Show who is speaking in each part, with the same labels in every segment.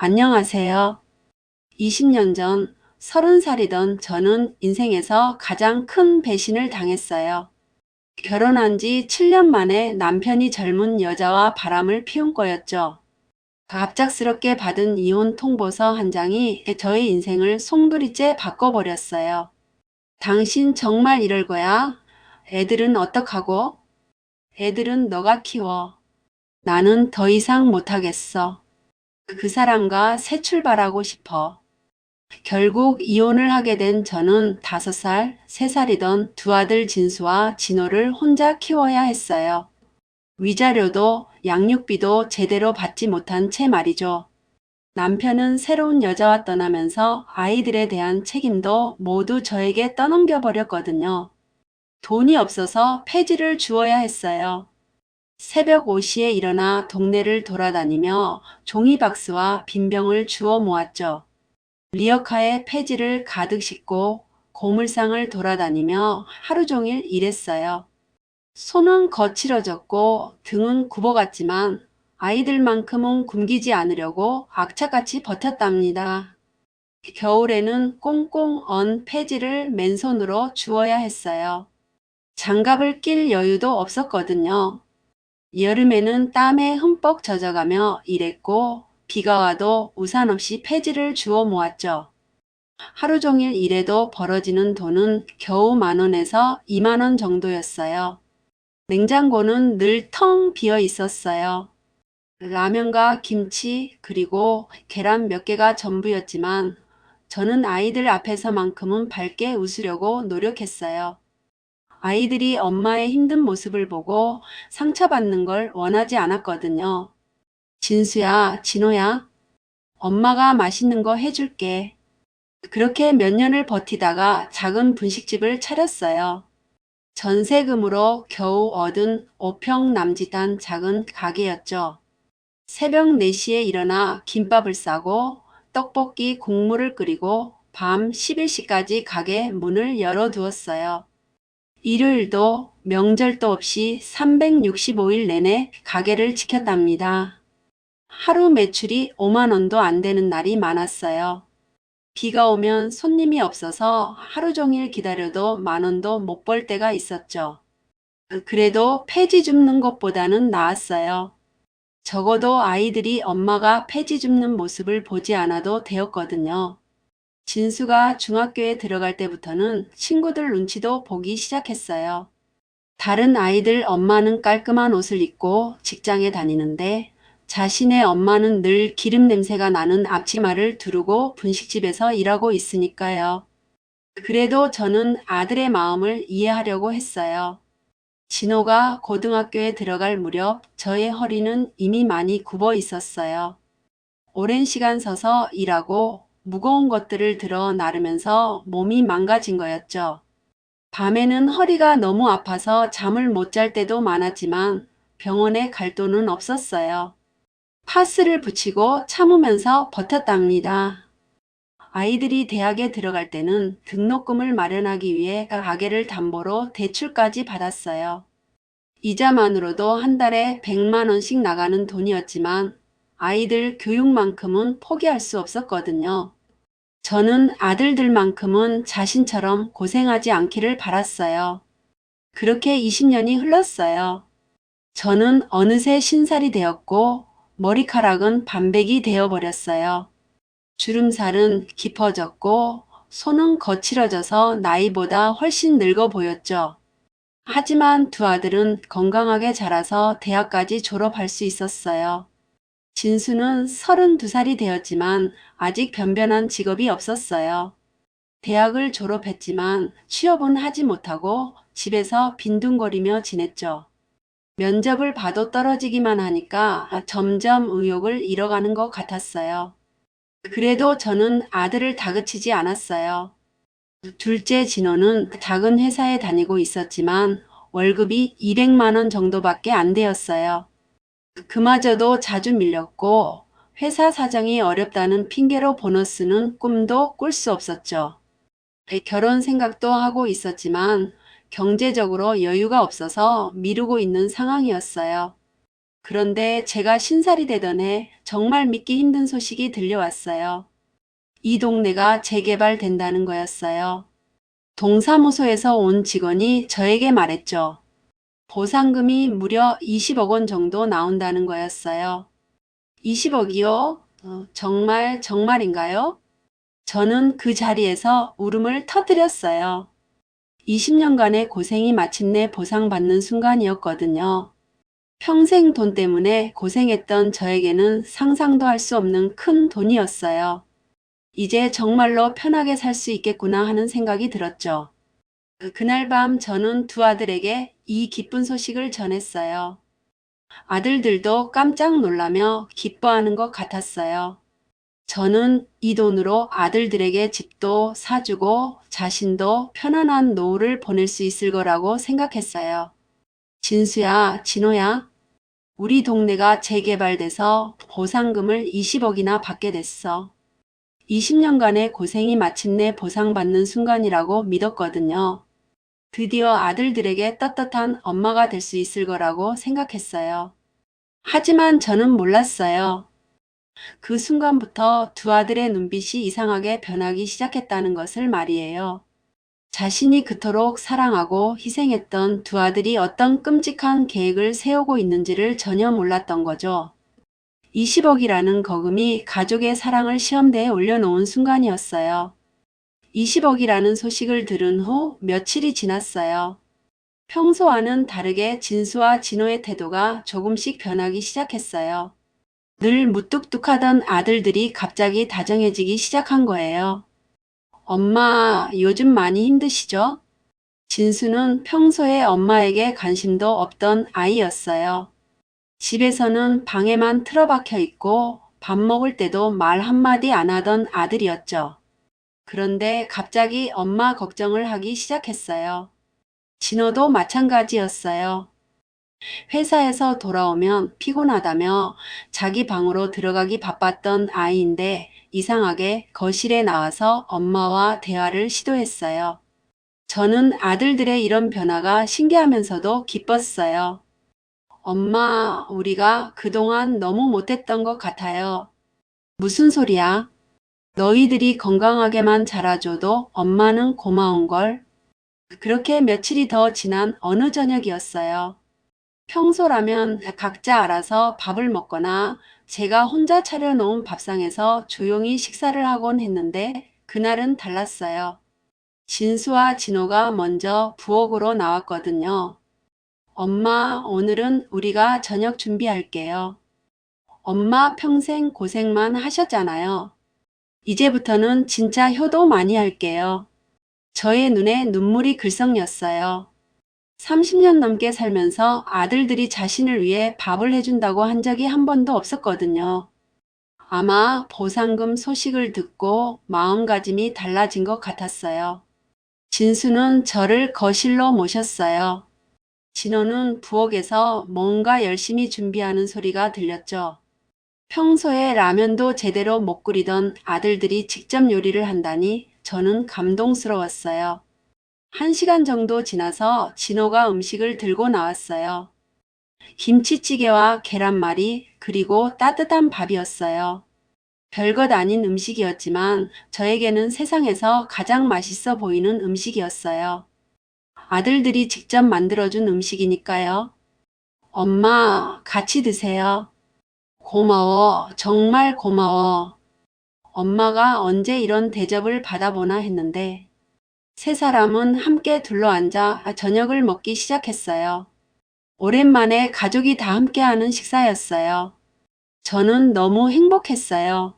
Speaker 1: 안녕하세요. 20년 전 30살이던 저는 인생에서 가장 큰 배신을 당했어요. 결혼한 지 7년 만에 남편이 젊은 여자와 바람을 피운 거였죠. 갑작스럽게 받은 이혼 통보서 한 장이 저의 인생을 송두리째 바꿔버렸어요. 당신 정말 이럴 거야? 애들은 어떡하고? 애들은 너가 키워. 나는 더 이상 못하겠어. 그 사람과 새 출발하고 싶어. 결국 이혼을 하게 된 저는 5살, 3살이던 두 아들 진수와 진호를 혼자 키워야 했어요. 위자료도 양육비도 제대로 받지 못한 채 말이죠. 남편은 새로운 여자와 떠나면서 아이들에 대한 책임도 모두 저에게 떠넘겨 버렸거든요. 돈이 없어서 폐지를 주어야 했어요. 새벽 5시에 일어나 동네를 돌아다니며 종이박스와 빈병을 주워 모았죠. 리어카에 폐지를 가득 싣고 고물상을 돌아다니며 하루 종일 일했어요. 손은 거칠어졌고 등은 굽어갔지만 아이들만큼은 굶기지 않으려고 악착같이 버텼답니다. 겨울에는 꽁꽁 언 폐지를 맨손으로 주워야 했어요. 장갑을 낄 여유도 없었거든요. 여름에는 땀에 흠뻑 젖어가며 일했고 비가 와도 우산 없이 폐지를 주워 모았죠. 하루 종일 일해도 벌어지는 돈은 겨우 10,000원에서 20,000원 정도였어요. 냉장고는 늘 텅 비어 있었어요. 라면과 김치 그리고 계란 몇 개가 전부였지만 저는 아이들 앞에서만큼은 밝게 웃으려고 노력했어요. 아이들이 엄마의 힘든 모습을 보고 상처받는 걸 원하지 않았거든요. 진수야, 진호야, 엄마가 맛있는 거 해줄게. 그렇게 몇 년을 버티다가 작은 분식집을 차렸어요. 전세금으로 겨우 얻은 5평 남짓한 작은 가게였죠. 새벽 4시에 일어나 김밥을 싸고 떡볶이 국물을 끓이고 밤 11시까지 가게 문을 열어두었어요. 일요일도 명절도 없이 365일 내내 가게를 지켰답니다. 하루 매출이 5만 원도 안 되는 날이 많았어요. 비가 오면 손님이 없어서 하루 종일 기다려도 10,000원도 못 벌 때가 있었죠. 그래도 폐지 줍는 것보다는 나았어요. 적어도 아이들이 엄마가 폐지 줍는 모습을 보지 않아도 되었거든요. 진수가 중학교에 들어갈 때부터는 친구들 눈치도 보기 시작했어요. 다른 아이들 엄마는 깔끔한 옷을 입고 직장에 다니는데 자신의 엄마는 늘 기름 냄새가 나는 앞치마를 두르고 분식집에서 일하고 있으니까요. 그래도 저는 아들의 마음을 이해하려고 했어요. 진호가 고등학교에 들어갈 무렵 저의 허리는 이미 많이 굽어 있었어요. 오랜 시간 서서 일하고 무거운 것들을 들어 나르면서 몸이 망가진 거였죠. 밤에는 허리가 너무 아파서 잠을 못 잘 때도 많았지만 병원에 갈 돈은 없었어요. 파스를 붙이고 참으면서 버텼답니다. 아이들이 대학에 들어갈 때는 등록금을 마련하기 위해 가게를 담보로 대출까지 받았어요. 이자만으로도 한 달에 100만 원씩 나가는 돈이었지만 아이들 교육만큼은 포기할 수 없었거든요. 저는 아들들만큼은 자신처럼 고생하지 않기를 바랐어요. 그렇게 20년이 흘렀어요. 저는 어느새 신살이 되었고 머리카락은 반백이 되어버렸어요. 주름살은 깊어졌고 손은 거칠어져서 나이보다 훨씬 늙어 보였죠. 하지만 두 아들은 건강하게 자라서 대학까지 졸업할 수 있었어요. 진수는 32살이 되었지만 아직 변변한 직업이 없었어요. 대학을 졸업했지만 취업은 하지 못하고 집에서 빈둥거리며 지냈죠. 면접을 봐도 떨어지기만 하니까 점점 의욕을 잃어가는 것 같았어요. 그래도 저는 아들을 다그치지 않았어요. 둘째 진호는 작은 회사에 다니고 있었지만 월급이 200만 원 정도밖에 안 되었어요. 그마저도 자주 밀렸고 회사 사정이 어렵다는 핑계로 보너스는 꿈도 꿀 수 없었죠. 결혼 생각도 하고 있었지만 경제적으로 여유가 없어서 미루고 있는 상황이었어요. 그런데 제가 신살이 되던 해 정말 믿기 힘든 소식이 들려왔어요. 이 동네가 재개발된다는 거였어요. 동사무소에서 온 직원이 저에게 말했죠. 보상금이 무려 20억 원 정도 나온다는 거였어요. 20억이요? 정말인가요? 저는 그 자리에서 울음을 터뜨렸어요. 20년간의 고생이 마침내 보상받는 순간이었거든요. 평생 돈 때문에 고생했던 저에게는 상상도 할 수 없는 큰 돈이었어요. 이제 정말로 편하게 살 수 있겠구나 하는 생각이 들었죠. 그날 밤 저는 두 아들에게 이 기쁜 소식을 전했어요. 아들들도 깜짝 놀라며 기뻐하는 것 같았어요. 저는 이 돈으로 아들들에게 집도 사주고 자신도 편안한 노후를 보낼 수 있을 거라고 생각했어요. 진수야, 진호야, 우리 동네가 재개발돼서 보상금을 20억이나 받게 됐어. 20년간의 고생이 마침내 보상받는 순간이라고 믿었거든요. 드디어 아들들에게 떳떳한 엄마가 될 수 있을 거라고 생각했어요. 하지만 저는 몰랐어요. 그 순간부터 두 아들의 눈빛이 이상하게 변하기 시작했다는 것을 말이에요. 자신이 그토록 사랑하고 희생했던 두 아들이 어떤 끔찍한 계획을 세우고 있는지를 전혀 몰랐던 거죠. 20억이라는 거금이 가족의 사랑을 시험대에 올려놓은 순간이었어요. 20억이라는 소식을 들은 후 며칠이 지났어요. 평소와는 다르게 진수와 진호의 태도가 조금씩 변하기 시작했어요. 늘 무뚝뚝하던 아들들이 갑자기 다정해지기 시작한 거예요. 엄마, 요즘 많이 힘드시죠? 진수는 평소에 엄마에게 관심도 없던 아이였어요. 집에서는 방에만 틀어박혀 있고 밥 먹을 때도 말 한마디 안 하던 아들이었죠. 그런데 갑자기 엄마 걱정을 하기 시작했어요. 진호도 마찬가지였어요. 회사에서 돌아오면 피곤하다며 자기 방으로 들어가기 바빴던 아이인데 이상하게 거실에 나와서 엄마와 대화를 시도했어요. 저는 아들들의 이런 변화가 신기하면서도 기뻤어요. 엄마, 우리가 그동안 너무 못했던 것 같아요. 무슨 소리야? 너희들이 건강하게만 자라줘도 엄마는 고마운걸. 그렇게 며칠이 더 지난 어느 저녁이었어요. 평소라면 각자 알아서 밥을 먹거나 제가 혼자 차려놓은 밥상에서 조용히 식사를 하곤 했는데 그날은 달랐어요. 진수와 진호가 먼저 부엌으로 나왔거든요. 엄마, 오늘은 우리가 저녁 준비할게요. 엄마 평생 고생만 하셨잖아요. 이제부터는 진짜 효도 많이 할게요. 저의 눈에 눈물이 글썽였어요. 30년 넘게 살면서 아들들이 자신을 위해 밥을 해준다고 한 적이 한 번도 없었거든요. 아마 보상금 소식을 듣고 마음가짐이 달라진 것 같았어요. 진수는 저를 거실로 모셨어요. 진호는 부엌에서 뭔가 열심히 준비하는 소리가 들렸죠. 평소에 라면도 제대로 못 끓이던 아들들이 직접 요리를 한다니 저는 감동스러웠어요. 1시간 정도 지나서 진호가 음식을 들고 나왔어요. 김치찌개와 계란말이 그리고 따뜻한 밥이었어요. 별것 아닌 음식이었지만 저에게는 세상에서 가장 맛있어 보이는 음식이었어요. 아들들이 직접 만들어준 음식이니까요. 엄마, 같이 드세요. 고마워, 정말 고마워. 엄마가 언제 이런 대접을 받아보나 했는데 세 사람은 함께 둘러앉아 저녁을 먹기 시작했어요. 오랜만에 가족이 다 함께하는 식사였어요. 저는 너무 행복했어요.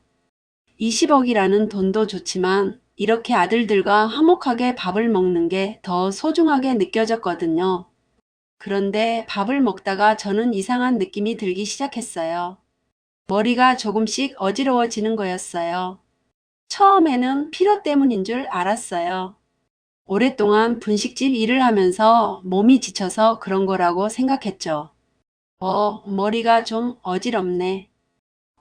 Speaker 1: 20억이라는 돈도 좋지만 이렇게 아들들과 화목하게 밥을 먹는 게 더 소중하게 느껴졌거든요. 그런데 밥을 먹다가 저는 이상한 느낌이 들기 시작했어요. 머리가 조금씩 어지러워지는 거였어요. 처음에는 피로 때문인 줄 알았어요. 오랫동안 분식집 일을 하면서 몸이 지쳐서 그런 거라고 생각했죠. 머리가 좀 어지럽네.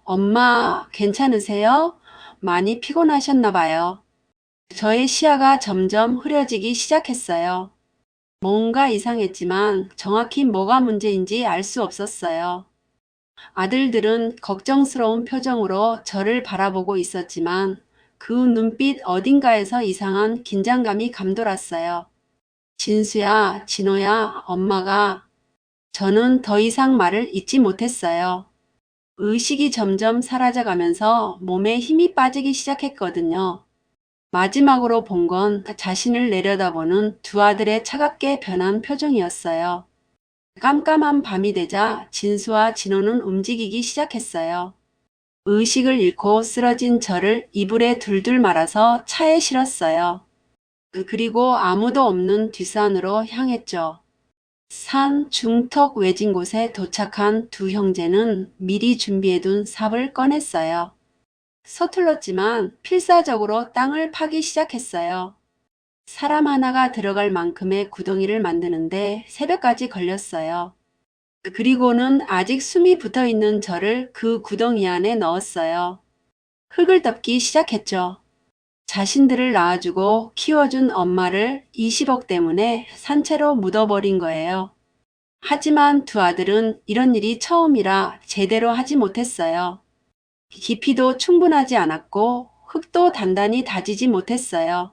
Speaker 1: 엄마, 괜찮으세요? 많이 피곤하셨나 봐요. 저의 시야가 점점 흐려지기 시작했어요. 뭔가 이상했지만 정확히 뭐가 문제인지 알 수 없었어요. 아들들은 걱정스러운 표정으로 저를 바라보고 있었지만 그 눈빛 어딘가에서 이상한 긴장감이 감돌았어요. 진수야, 진호야, 엄마가. 저는 더 이상 말을 잇지 못했어요. 의식이 점점 사라져가면서 몸에 힘이 빠지기 시작했거든요. 마지막으로 본 건 자신을 내려다보는 두 아들의 차갑게 변한 표정이었어요. 깜깜한 밤이 되자 진수와 진호는 움직이기 시작했어요. 의식을 잃고 쓰러진 저를 이불에 둘둘 말아서 차에 실었어요. 그리고 아무도 없는 뒷산으로 향했죠. 산 중턱 외진 곳에 도착한 두 형제는 미리 준비해둔 삽을 꺼냈어요. 서툴렀지만 필사적으로 땅을 파기 시작했어요. 사람 하나가 들어갈 만큼의 구덩이를 만드는데 새벽까지 걸렸어요. 그리고는 아직 숨이 붙어있는 저를 그 구덩이 안에 넣었어요. 흙을 덮기 시작했죠. 자신들을 낳아주고 키워준 엄마를 20억 때문에 산채로 묻어버린 거예요. 하지만 두 아들은 이런 일이 처음이라 제대로 하지 못했어요. 깊이도 충분하지 않았고 흙도 단단히 다지지 못했어요.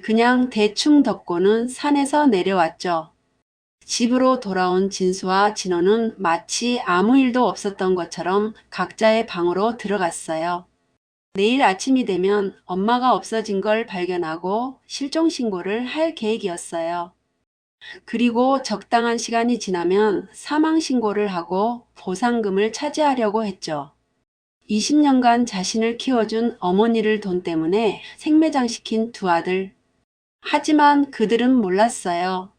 Speaker 1: 그냥 대충 덮고는 산에서 내려왔죠. 집으로 돌아온 진수와 진호는 마치 아무 일도 없었던 것처럼 각자의 방으로 들어갔어요. 내일 아침이 되면 엄마가 없어진 걸 발견하고 실종 신고를 할 계획이었어요. 그리고 적당한 시간이 지나면 사망 신고를 하고 보상금을 차지하려고 했죠. 20년간 자신을 키워준 어머니를 돈 때문에 생매장시킨 두 아들. 하지만 그들은 몰랐어요.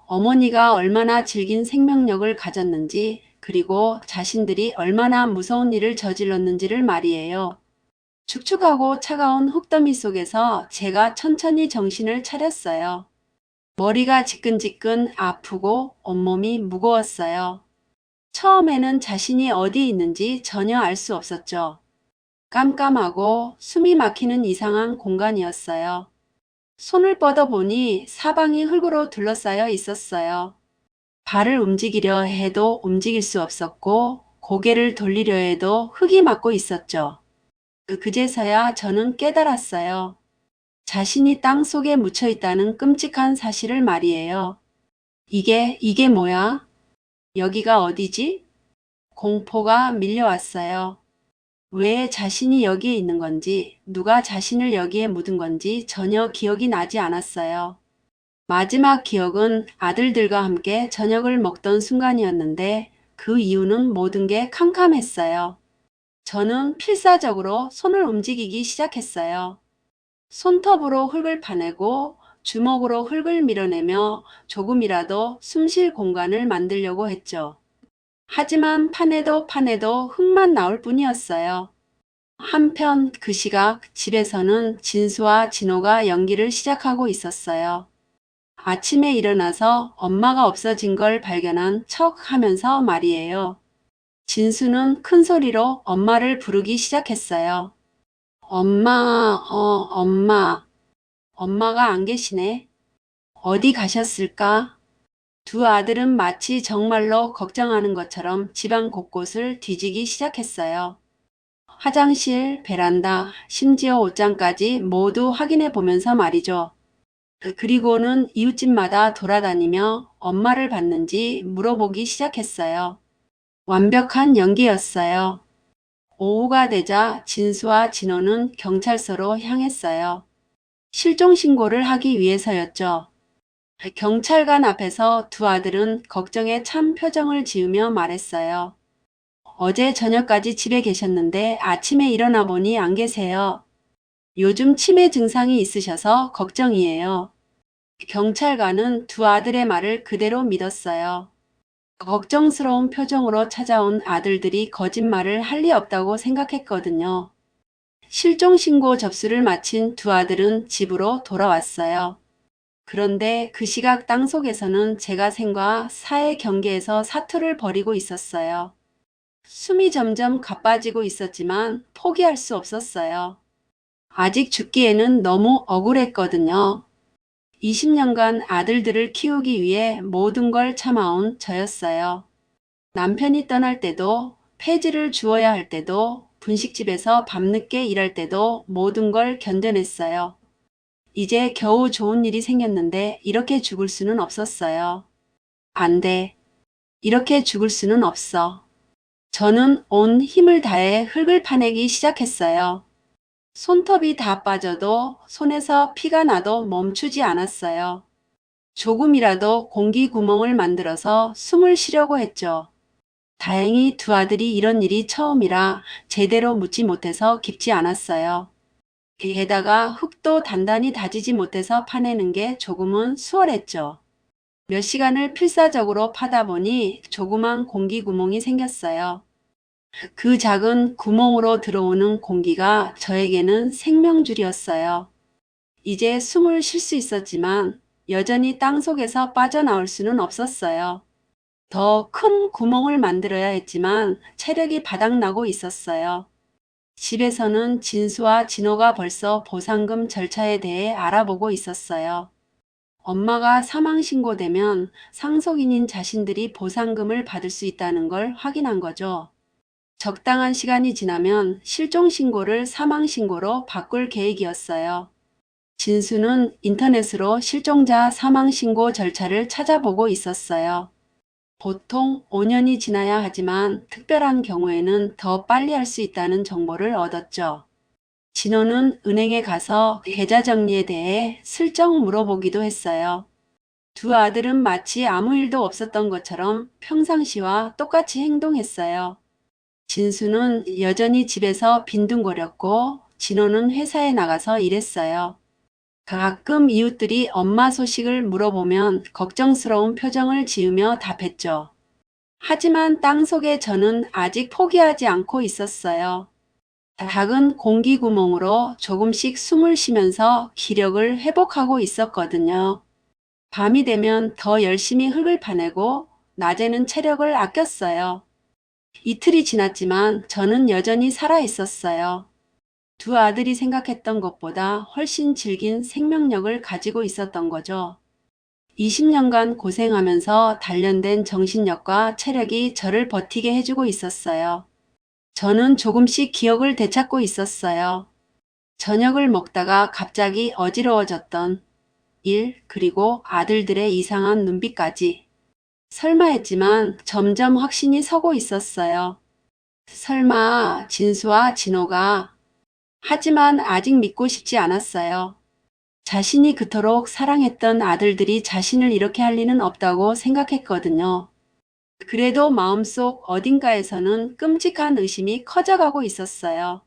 Speaker 1: 어머니가 얼마나 질긴 생명력을 가졌는지, 그리고 자신들이 얼마나 무서운 일을 저질렀는지를 말이에요. 축축하고 차가운 흙더미 속에서 제가 천천히 정신을 차렸어요. 머리가 지끈지끈 아프고 온몸이 무거웠어요. 처음에는 자신이 어디 있는지 전혀 알 수 없었죠. 깜깜하고 숨이 막히는 이상한 공간이었어요. 손을 뻗어보니 사방이 흙으로 둘러싸여 있었어요. 발을 움직이려 해도 움직일 수 없었고 고개를 돌리려 해도 흙이 막고 있었죠. 그제서야 저는 깨달았어요. 자신이 땅 속에 묻혀 있다는 끔찍한 사실을 말이에요. 이게 뭐야? 여기가 어디지? 공포가 밀려왔어요. 왜 자신이 여기에 있는 건지, 누가 자신을 여기에 묻은 건지 전혀 기억이 나지 않았어요. 마지막 기억은 아들들과 함께 저녁을 먹던 순간이었는데 그 이유는 모든 게 캄캄했어요. 저는 필사적으로 손을 움직이기 시작했어요. 손톱으로 흙을 파내고 주먹으로 흙을 밀어내며 조금이라도 숨 쉴 공간을 만들려고 했죠. 하지만 파내도 흙만 나올 뿐이었어요. 한편 그 시각 집에서는 진수와 진호가 연기를 시작하고 있었어요. 아침에 일어나서 엄마가 없어진 걸 발견한 척 하면서 말이에요. 진수는 큰 소리로 엄마를 부르기 시작했어요. 엄마. 엄마가 안 계시네. 어디 가셨을까? 두 아들은 마치 정말로 걱정하는 것처럼 집안 곳곳을 뒤지기 시작했어요. 화장실, 베란다, 심지어 옷장까지 모두 확인해 보면서 말이죠. 그리고는 이웃집마다 돌아다니며 엄마를 봤는지 물어보기 시작했어요. 완벽한 연기였어요. 오후가 되자 진수와 진호는 경찰서로 향했어요. 실종 신고를 하기 위해서였죠. 경찰관 앞에서 두 아들은 걱정에 찬 표정을 지으며 말했어요. 어제 저녁까지 집에 계셨는데 아침에 일어나 보니 안 계세요. 요즘 치매 증상이 있으셔서 걱정이에요. 경찰관은 두 아들의 말을 그대로 믿었어요. 걱정스러운 표정으로 찾아온 아들들이 거짓말을 할 리 없다고 생각했거든요. 실종신고 접수를 마친 두 아들은 집으로 돌아왔어요. 그런데 그 시각 땅속에서는 제가 생과 사의 경계에서 사투를 벌이고 있었어요. 숨이 점점 가빠지고 있었지만 포기할 수 없었어요. 아직 죽기에는 너무 억울했거든요. 20년간 아들들을 키우기 위해 모든 걸 참아온 저였어요. 남편이 떠날 때도 폐지를 주어야 할 때도, 분식집에서 밤늦게 일할 때도 모든 걸 견뎌냈어요. 이제 겨우 좋은 일이 생겼는데 이렇게 죽을 수는 없었어요. 안 돼. 이렇게 죽을 수는 없어. 저는 온 힘을 다해 흙을 파내기 시작했어요. 손톱이 다 빠져도 손에서 피가 나도 멈추지 않았어요. 조금이라도 공기 구멍을 만들어서 숨을 쉬려고 했죠. 다행히 두 아들이 이런 일이 처음이라 제대로 묻지 못해서 깊지 않았어요. 게다가 흙도 단단히 다지지 못해서 파내는 게 조금은 수월했죠. 몇 시간을 필사적으로 파다 보니 조그만 공기 구멍이 생겼어요. 그 작은 구멍으로 들어오는 공기가 저에게는 생명줄이었어요. 이제 숨을 쉴 수 있었지만 여전히 땅속에서 빠져나올 수는 없었어요. 더 큰 구멍을 만들어야 했지만 체력이 바닥나고 있었어요. 집에서는 진수와 진호가 벌써 보상금 절차에 대해 알아보고 있었어요. 엄마가 사망신고되면 상속인인 자신들이 보상금을 받을 수 있다는 걸 확인한 거죠. 적당한 시간이 지나면 실종신고를 사망신고로 바꿀 계획이었어요. 진수는 인터넷으로 실종자 사망신고 절차를 찾아보고 있었어요. 보통 5년이 지나야 하지만 특별한 경우에는 더 빨리 할 수 있다는 정보를 얻었죠. 진호는 은행에 가서 계좌 정리에 대해 슬쩍 물어보기도 했어요. 두 아들은 마치 아무 일도 없었던 것처럼 평상시와 똑같이 행동했어요. 진수는 여전히 집에서 빈둥거렸고 진호는 회사에 나가서 일했어요. 가끔 이웃들이 엄마 소식을 물어보면 걱정스러운 표정을 지으며 답했죠. 하지만 땅속에 저는 아직 포기하지 않고 있었어요. 작은 공기 구멍으로 조금씩 숨을 쉬면서 기력을 회복하고 있었거든요. 밤이 되면 더 열심히 흙을 파내고 낮에는 체력을 아꼈어요. 이틀이 지났지만 저는 여전히 살아 있었어요. 두 아들이 생각했던 것보다 훨씬 질긴 생명력을 가지고 있었던 거죠. 20년간 고생하면서 단련된 정신력과 체력이 저를 버티게 해주고 있었어요. 저는 조금씩 기억을 되찾고 있었어요. 저녁을 먹다가 갑자기 어지러워졌던 일, 그리고 아들들의 이상한 눈빛까지. 설마 했지만 점점 확신이 서고 있었어요. 설마 진수와 진호가. 하지만 아직 믿고 싶지 않았어요. 자신이 그토록 사랑했던 아들들이 자신을 이렇게 할 리는 없다고 생각했거든요. 그래도 마음속 어딘가에서는 끔찍한 의심이 커져가고 있었어요.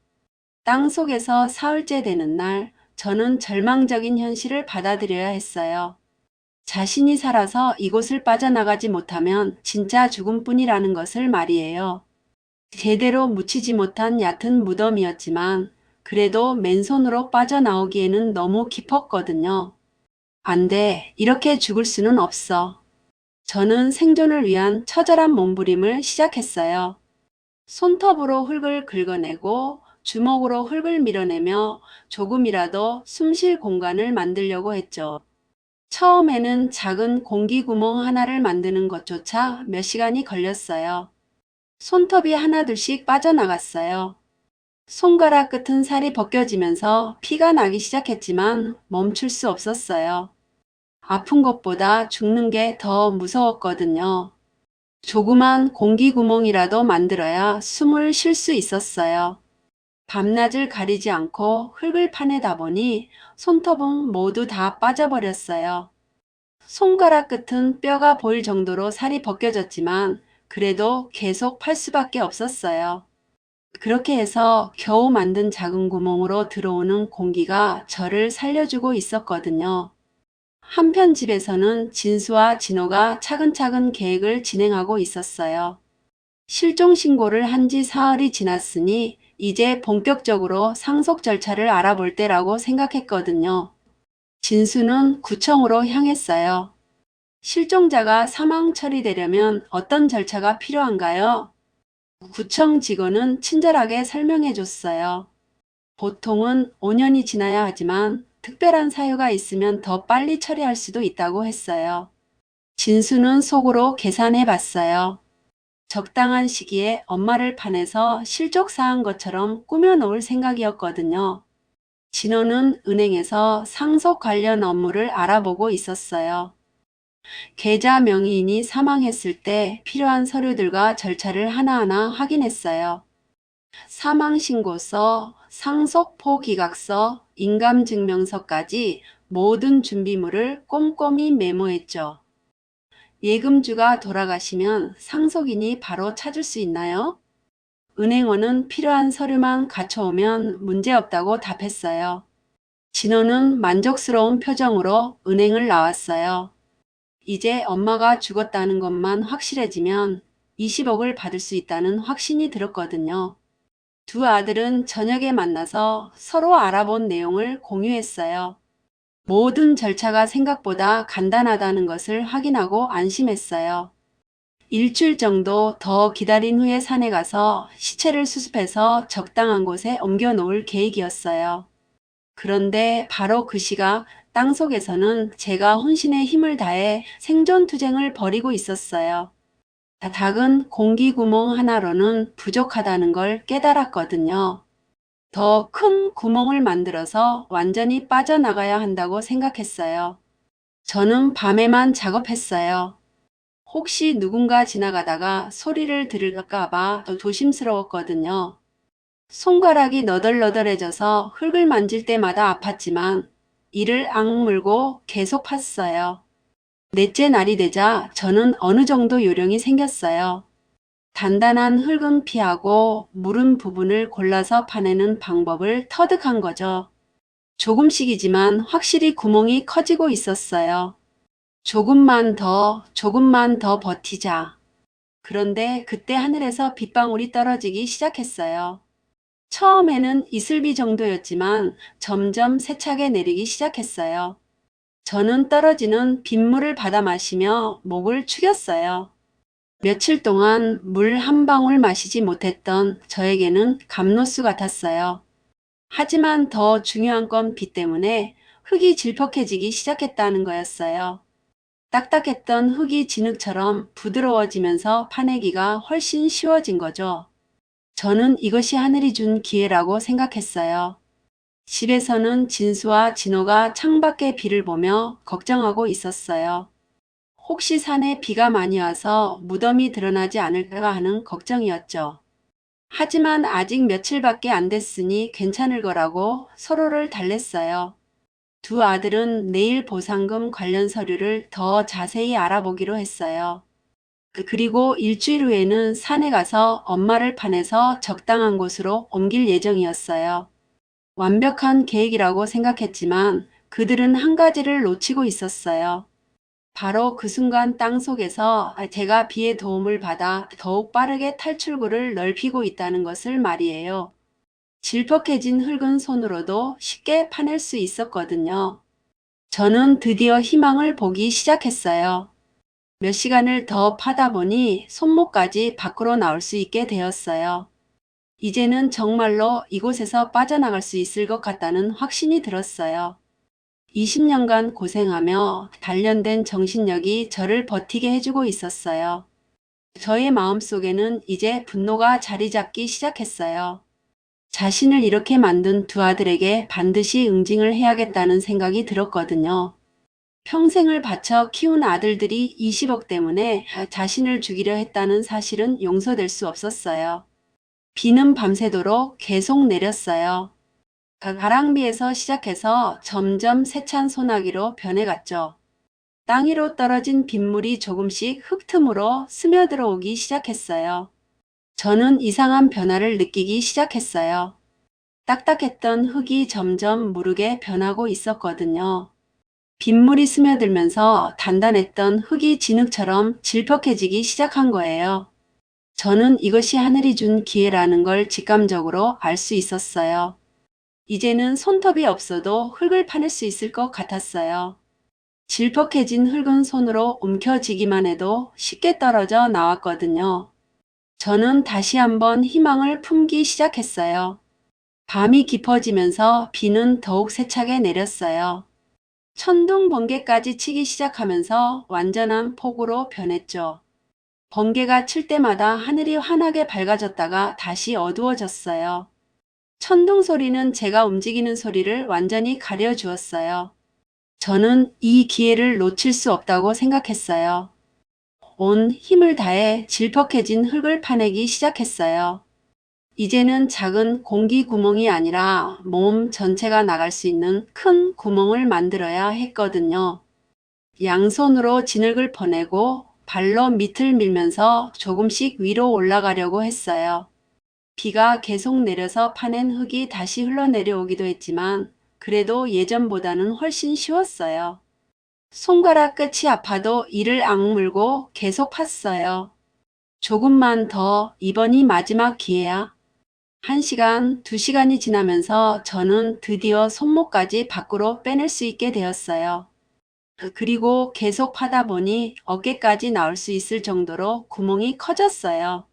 Speaker 1: 땅속에서 사흘째 되는 날, 저는 절망적인 현실을 받아들여야 했어요. 자신이 살아서 이곳을 빠져나가지 못하면 진짜 죽음뿐이라는 것을 말이에요. 제대로 묻히지 못한 얕은 무덤이었지만 그래도 맨손으로 빠져나오기에는 너무 깊었거든요. 안 돼, 이렇게 죽을 수는 없어. 저는 생존을 위한 처절한 몸부림을 시작했어요. 손톱으로 흙을 긁어내고 주먹으로 흙을 밀어내며 조금이라도 숨쉴 공간을 만들려고 했죠. 처음에는 작은 공기 구멍 하나를 만드는 것조차 몇 시간이 걸렸어요. 손톱이 하나둘씩 빠져나갔어요. 손가락 끝은 살이 벗겨지면서 피가 나기 시작했지만 멈출 수 없었어요. 아픈 것보다 죽는 게 더 무서웠거든요. 조그만 공기 구멍이라도 만들어야 숨을 쉴 수 있었어요. 밤낮을 가리지 않고 흙을 파내다 보니 손톱은 모두 다 빠져버렸어요. 손가락 끝은 뼈가 보일 정도로 살이 벗겨졌지만 그래도 계속 팔 수밖에 없었어요. 그렇게 해서 겨우 만든 작은 구멍으로 들어오는 공기가 저를 살려주고 있었거든요. 한편 집에서는 진수와 진호가 차근차근 계획을 진행하고 있었어요. 실종 신고를 한 지 사흘이 지났으니 이제 본격적으로 상속 절차를 알아볼 때라고 생각했거든요. 진수는 구청으로 향했어요. 실종자가 사망 처리되려면 어떤 절차가 필요한가요? 구청 직원은 친절하게 설명해 줬어요. 보통은 5년이 지나야 하지만 특별한 사유가 있으면 더 빨리 처리할 수도 있다고 했어요. 진수는 속으로 계산해 봤어요. 적당한 시기에 엄마를 파내서 실족사한 것처럼 꾸며놓을 생각이었거든요. 진호는 은행에서 상속 관련 업무를 알아보고 있었어요. 계좌 명의인이 사망했을 때 필요한 서류들과 절차를 하나하나 확인했어요. 사망신고서, 상속포기각서, 인감증명서까지 모든 준비물을 꼼꼼히 메모했죠. 예금주가 돌아가시면 상속인이 바로 찾을 수 있나요? 은행원은 필요한 서류만 갖춰오면 문제없다고 답했어요. 진호는 만족스러운 표정으로 은행을 나왔어요. 이제 엄마가 죽었다는 것만 확실해지면 20억을 받을 수 있다는 확신이 들었거든요. 두 아들은 저녁에 만나서 서로 알아본 내용을 공유했어요. 모든 절차가 생각보다 간단하다는 것을 확인하고 안심했어요. 일주일 정도 더 기다린 후에 산에 가서 시체를 수습해서 적당한 곳에 옮겨 놓을 계획이었어요. 그런데 바로 그 시각 땅속에서는 제가 혼신의 힘을 다해 생존투쟁을 벌이고 있었어요. 작은 공기구멍 하나로는 부족하다는 걸 깨달았거든요. 더 큰 구멍을 만들어서 완전히 빠져나가야 한다고 생각했어요. 저는 밤에만 작업했어요. 혹시 누군가 지나가다가 소리를 들을까봐 조심스러웠거든요. 손가락이 너덜너덜해져서 흙을 만질 때마다 아팠지만 이를 악물고 계속 팠어요. 넷째 날이 되자 저는 어느 정도 요령이 생겼어요. 단단한 흙은 피하고 무른 부분을 골라서 파내는 방법을 터득한 거죠. 조금씩이지만 확실히 구멍이 커지고 있었어요. 조금만 더 버티자. 그런데 그때 하늘에서 빗방울이 떨어지기 시작했어요. 처음에는 이슬비 정도였지만 점점 세차게 내리기 시작했어요. 저는 떨어지는 빗물을 받아 마시며 목을 축였어요. 며칠 동안 물 한 방울 마시지 못했던 저에게는 감로수 같았어요. 하지만 더 중요한 건 비 때문에 흙이 질퍽해지기 시작했다는 거였어요. 딱딱했던 흙이 진흙처럼 부드러워지면서 파내기가 훨씬 쉬워진 거죠. 저는 이것이 하늘이 준 기회라고 생각했어요. 집에서는 진수와 진호가 창밖의 비를 보며 걱정하고 있었어요. 혹시 산에 비가 많이 와서 무덤이 드러나지 않을까 하는 걱정이었죠. 하지만 아직 며칠밖에 안 됐으니 괜찮을 거라고 서로를 달랬어요. 두 아들은 내일 보상금 관련 서류를 더 자세히 알아보기로 했어요. 그리고 일주일 후에는 산에 가서 엄마를 파내서 적당한 곳으로 옮길 예정이었어요. 완벽한 계획이라고 생각했지만 그들은 한 가지를 놓치고 있었어요. 바로 그 순간 땅속에서 제가 비의 도움을 받아 더욱 빠르게 탈출구를 넓히고 있다는 것을 말이에요. 질퍽해진 흙은 손으로도 쉽게 파낼 수 있었거든요. 저는 드디어 희망을 보기 시작했어요. 몇 시간을 더 파다 보니 손목까지 밖으로 나올 수 있게 되었어요. 이제는 정말로 이곳에서 빠져나갈 수 있을 것 같다는 확신이 들었어요. 20년간 고생하며 단련된 정신력이 저를 버티게 해주고 있었어요. 저의 마음속에는 이제 분노가 자리 잡기 시작했어요. 자신을 이렇게 만든 두 아들에게 반드시 응징을 해야겠다는 생각이 들었거든요. 평생을 바쳐 키운 아들들이 20억 때문에 자신을 죽이려 했다는 사실은 용서될 수 없었어요. 비는 밤새도록 계속 내렸어요. 가랑비에서 시작해서 점점 세찬 소나기로 변해갔죠. 땅 위로 떨어진 빗물이 조금씩 흙 틈으로 스며들어 오기 시작했어요. 저는 이상한 변화를 느끼기 시작했어요. 딱딱했던 흙이 점점 무르게 변하고 있었거든요. 빗물이 스며들면서 단단했던 흙이 진흙처럼 질퍽해지기 시작한 거예요. 저는 이것이 하늘이 준 기회라는 걸 직감적으로 알 수 있었어요. 이제는 손톱이 없어도 흙을 파낼 수 있을 것 같았어요. 질퍽해진 흙은 손으로 움켜쥐기만 해도 쉽게 떨어져 나왔거든요. 저는 다시 한번 희망을 품기 시작했어요. 밤이 깊어지면서 비는 더욱 세차게 내렸어요. 천둥 번개까지 치기 시작하면서 완전한 폭우로 변했죠. 번개가 칠 때마다 하늘이 환하게 밝아졌다가 다시 어두워졌어요. 천둥 소리는 제가 움직이는 소리를 완전히 가려주었어요. 저는 이 기회를 놓칠 수 없다고 생각했어요. 온 힘을 다해 질퍽해진 흙을 파내기 시작했어요. 이제는 작은 공기 구멍이 아니라 몸 전체가 나갈 수 있는 큰 구멍을 만들어야 했거든요. 양손으로 진흙을 퍼내고 발로 밑을 밀면서 조금씩 위로 올라가려고 했어요. 비가 계속 내려서 파낸 흙이 다시 흘러내려오기도 했지만 그래도 예전보다는 훨씬 쉬웠어요. 손가락 끝이 아파도 이를 악물고 계속 팠어요. 조금만 더, 이번이 마지막 기회야. 1시간, 2시간이 지나면서 저는 드디어 손목까지 밖으로 빼낼 수 있게 되었어요. 그리고 계속 파다 보니 어깨까지 나올 수 있을 정도로 구멍이 커졌어요.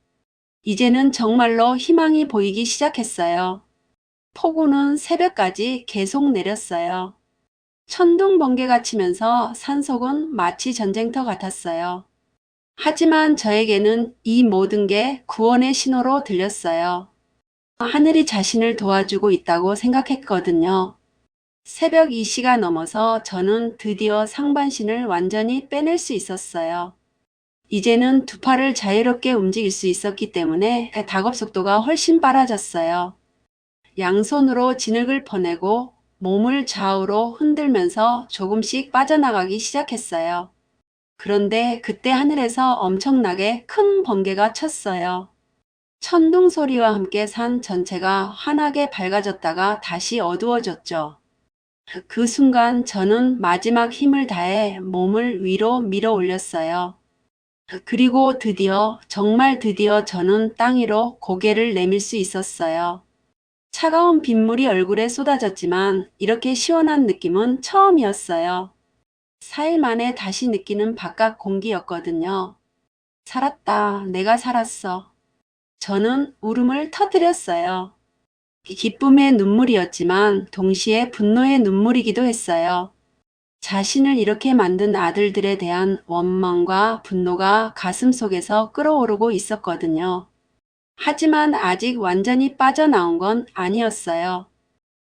Speaker 1: 이제는 정말로 희망이 보이기 시작했어요. 폭우는 새벽까지 계속 내렸어요. 천둥 번개가 치면서 산속은 마치 전쟁터 같았어요. 하지만 저에게는 이 모든 게 구원의 신호로 들렸어요. 하늘이 자신을 도와주고 있다고 생각했거든요. 새벽 2시가 넘어서 저는 드디어 상반신을 완전히 빼낼 수 있었어요. 이제는 두 팔을 자유롭게 움직일 수 있었기 때문에 작업 속도가 훨씬 빨라졌어요. 양손으로 진흙을 퍼내고 몸을 좌우로 흔들면서 조금씩 빠져나가기 시작했어요. 그런데 그때 하늘에서 엄청나게 큰 번개가 쳤어요. 천둥 소리와 함께 산 전체가 환하게 밝아졌다가 다시 어두워졌죠. 그 순간 저는 마지막 힘을 다해 몸을 위로 밀어 올렸어요. 그리고 드디어, 정말 드디어 저는 땅 위로 고개를 내밀 수 있었어요. 차가운 빗물이 얼굴에 쏟아졌지만 이렇게 시원한 느낌은 처음이었어요. 4일 만에 다시 느끼는 바깥 공기였거든요. 살았다. 내가 살았어. 저는 울음을 터뜨렸어요. 기쁨의 눈물이었지만 동시에 분노의 눈물이기도 했어요. 자신을 이렇게 만든 아들들에 대한 원망과 분노가 가슴속에서 끓어오르고 있었거든요. 하지만 아직 완전히 빠져나온 건 아니었어요.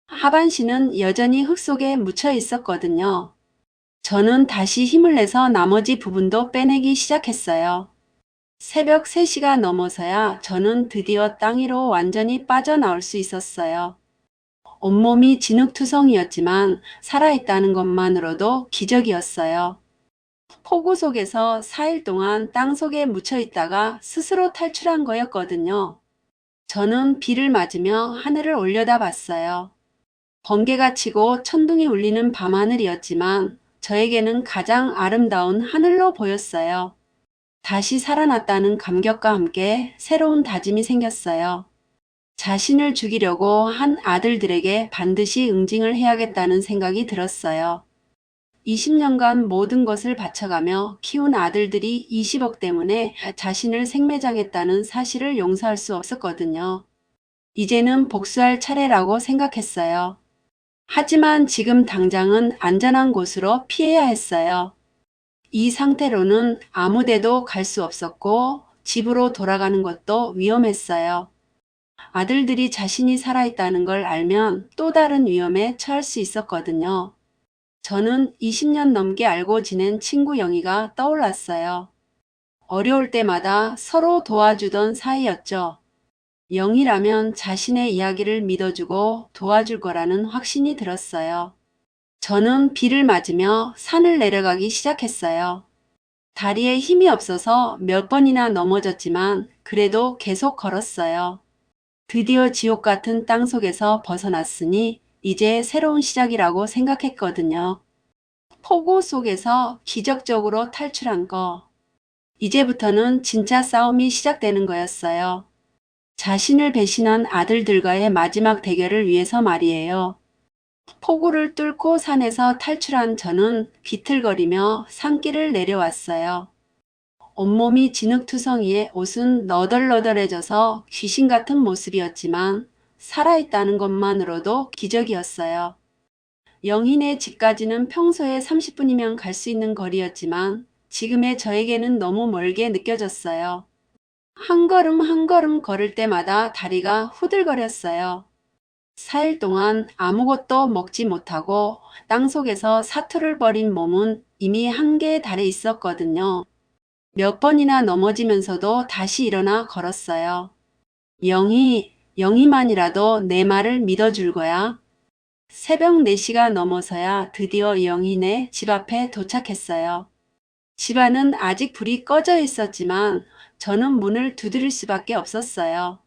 Speaker 1: 하반신은 여전히 흙 속에 묻혀 있었거든요. 저는 다시 힘을 내서 나머지 부분도 빼내기 시작했어요. 새벽 3시가 넘어서야 저는 드디어 땅 위로 완전히 빠져나올 수 있었어요. 온몸이 진흙투성이었지만 살아있다는 것만으로도 기적이었어요. 폭우 속에서 4일 동안 땅 속에 묻혀 있다가 스스로 탈출한 거였거든요. 저는 비를 맞으며 하늘을 올려다봤어요. 번개가 치고 천둥이 울리는 밤하늘이었지만 저에게는 가장 아름다운 하늘로 보였어요. 다시 살아났다는 감격과 함께 새로운 다짐이 생겼어요. 자신을 죽이려고 한 아들들에게 반드시 응징을 해야겠다는 생각이 들었어요. 20년간 모든 것을 바쳐가며 키운 아들들이 20억 때문에 자신을 생매장했다는 사실을 용서할 수 없었거든요. 이제는 복수할 차례라고 생각했어요. 하지만 지금 당장은 안전한 곳으로 피해야 했어요. 이 상태로는 아무 데도 갈 수 없었고 집으로 돌아가는 것도 위험했어요. 아들들이 자신이 살아있다는 걸 알면 또 다른 위험에 처할 수 있었거든요. 저는 20년 넘게 알고 지낸 친구 영희가 떠올랐어요. 어려울 때마다 서로 도와주던 사이였죠. 영희라면 자신의 이야기를 믿어주고 도와줄 거라는 확신이 들었어요. 저는 비를 맞으며 산을 내려가기 시작했어요. 다리에 힘이 없어서 몇 번이나 넘어졌지만 그래도 계속 걸었어요. 드디어 지옥 같은 땅 속에서 벗어났으니 이제 새로운 시작이라고 생각했거든요. 폭우 속에서 기적적으로 탈출한 거. 이제부터는 진짜 싸움이 시작되는 거였어요. 자신을 배신한 아들들과의 마지막 대결을 위해서 말이에요. 폭우를 뚫고 산에서 탈출한 저는 비틀거리며 산길을 내려왔어요. 온몸이 진흙투성이에 옷은 너덜너덜해져서 귀신 같은 모습이었지만 살아있다는 것만으로도 기적이었어요. 영희네 집까지는 평소에 30분이면 갈 수 있는 거리였지만 지금의 저에게는 너무 멀게 느껴졌어요. 한 걸음 한 걸음 걸을 때마다 다리가 후들거렸어요. 4일 동안 아무것도 먹지 못하고 땅속에서 사투를 벌인 몸은 이미 한계에 달해 있었거든요. 몇 번이나 넘어지면서도 다시 일어나 걸었어요. 영희만이라도 내 말을 믿어줄 거야. 새벽 4시가 넘어서야 드디어 영희네 집 앞에 도착했어요. 집 안은 아직 불이 꺼져 있었지만 저는 문을 두드릴 수밖에 없었어요.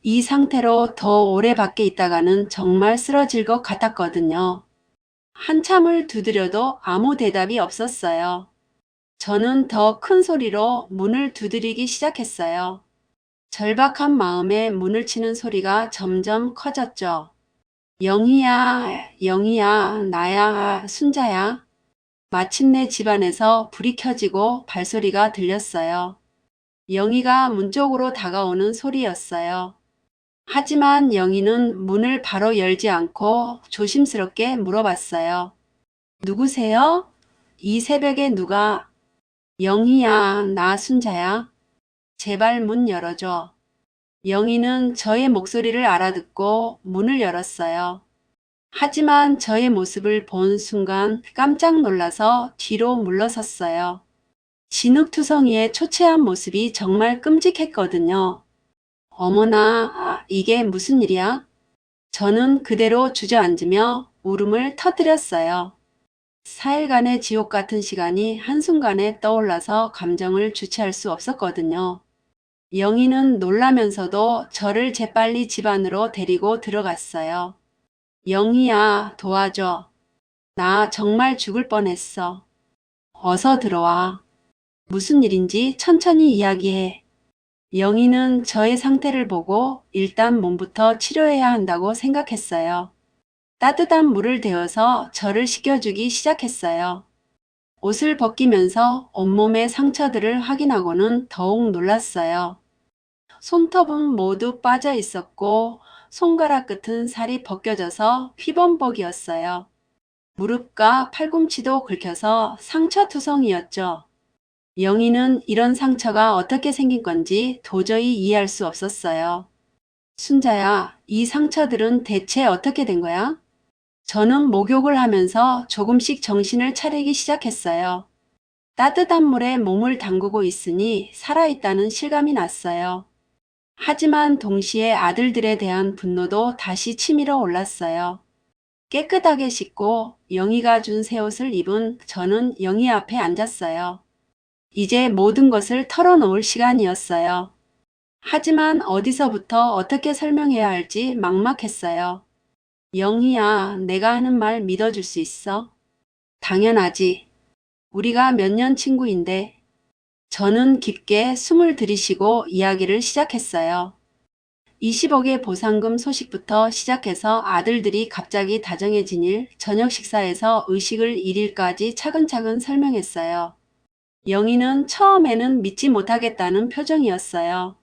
Speaker 1: 이 상태로 더 오래 밖에 있다가는 정말 쓰러질 것 같았거든요. 한참을 두드려도 아무 대답이 없었어요. 저는 더 큰 소리로 문을 두드리기 시작했어요. 절박한 마음에 문을 치는 소리가 점점 커졌죠. 영희야, 나야, 순자야. 마침내 집안에서 불이 켜지고 발소리가 들렸어요. 영희가 문 쪽으로 다가오는 소리였어요. 하지만 영희는 문을 바로 열지 않고 조심스럽게 물어봤어요. 누구세요? 이 새벽에 누가? 영희야, 나 순자야. 제발 문 열어줘. 영희는 저의 목소리를 알아듣고 문을 열었어요. 하지만 저의 모습을 본 순간 깜짝 놀라서 뒤로 물러섰어요. 진흙투성이의 초췌한 모습이 정말 끔찍했거든요. 어머나, 이게 무슨 일이야? 저는 그대로 주저앉으며 울음을 터뜨렸어요. 4일간의 지옥 같은 시간이 한순간에 떠올라서 감정을 주체할 수 없었거든요. 영희는 놀라면서도 저를 재빨리 집 안으로 데리고 들어갔어요. 영희야, 도와줘. 나 정말 죽을 뻔했어. 어서 들어와. 무슨 일인지 천천히 이야기해. 영희는 저의 상태를 보고 일단 몸부터 치료해야 한다고 생각했어요. 따뜻한 물을 데워서 저를 씻겨주기 시작했어요. 옷을 벗기면서 온몸의 상처들을 확인하고는 더욱 놀랐어요. 손톱은 모두 빠져 있었고 손가락 끝은 살이 벗겨져서 휘범벅이었어요. 무릎과 팔꿈치도 긁혀서 상처투성이었죠. 영희는 이런 상처가 어떻게 생긴 건지 도저히 이해할 수 없었어요. 순자야, 이 상처들은 대체 어떻게 된 거야? 저는 목욕을 하면서 조금씩 정신을 차리기 시작했어요. 따뜻한 물에 몸을 담그고 있으니 살아있다는 실감이 났어요. 하지만 동시에 아들들에 대한 분노도 다시 치밀어 올랐어요. 깨끗하게 씻고 영희가 준 새 옷을 입은 저는 영희 앞에 앉았어요. 이제 모든 것을 털어놓을 시간이었어요. 하지만 어디서부터 어떻게 설명해야 할지 막막했어요. 영희야, 내가 하는 말 믿어줄 수 있어? 당연하지. 우리가 몇 년 친구인데. 저는 깊게 숨을 들이쉬고 이야기를 시작했어요. 20억의 보상금 소식부터 시작해서 아들들이 갑자기 다정해진 일, 저녁 식사에서 의식을 잃을 까지 차근차근 설명했어요. 영희는 처음에는 믿지 못하겠다는 표정이었어요.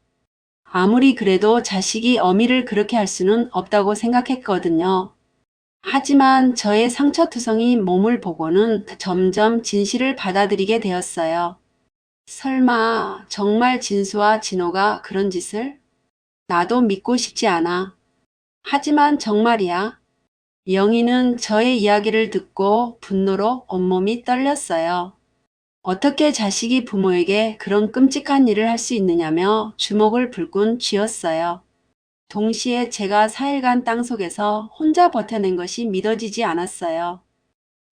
Speaker 1: 아무리 그래도 자식이 어미를 그렇게 할 수는 없다고 생각했거든요. 하지만 저의 상처투성이 몸을 보고는 점점 진실을 받아들이게 되었어요. 설마 정말 진수와 진호가 그런 짓을? 나도 믿고 싶지 않아. 하지만 정말이야. 영희는 저의 이야기를 듣고 분노로 온몸이 떨렸어요. 어떻게 자식이 부모에게 그런 끔찍한 일을 할 수 있느냐며 주먹을 불끈 쥐었어요. 동시에 제가 4일간 땅속에서 혼자 버텨낸 것이 믿어지지 않았어요.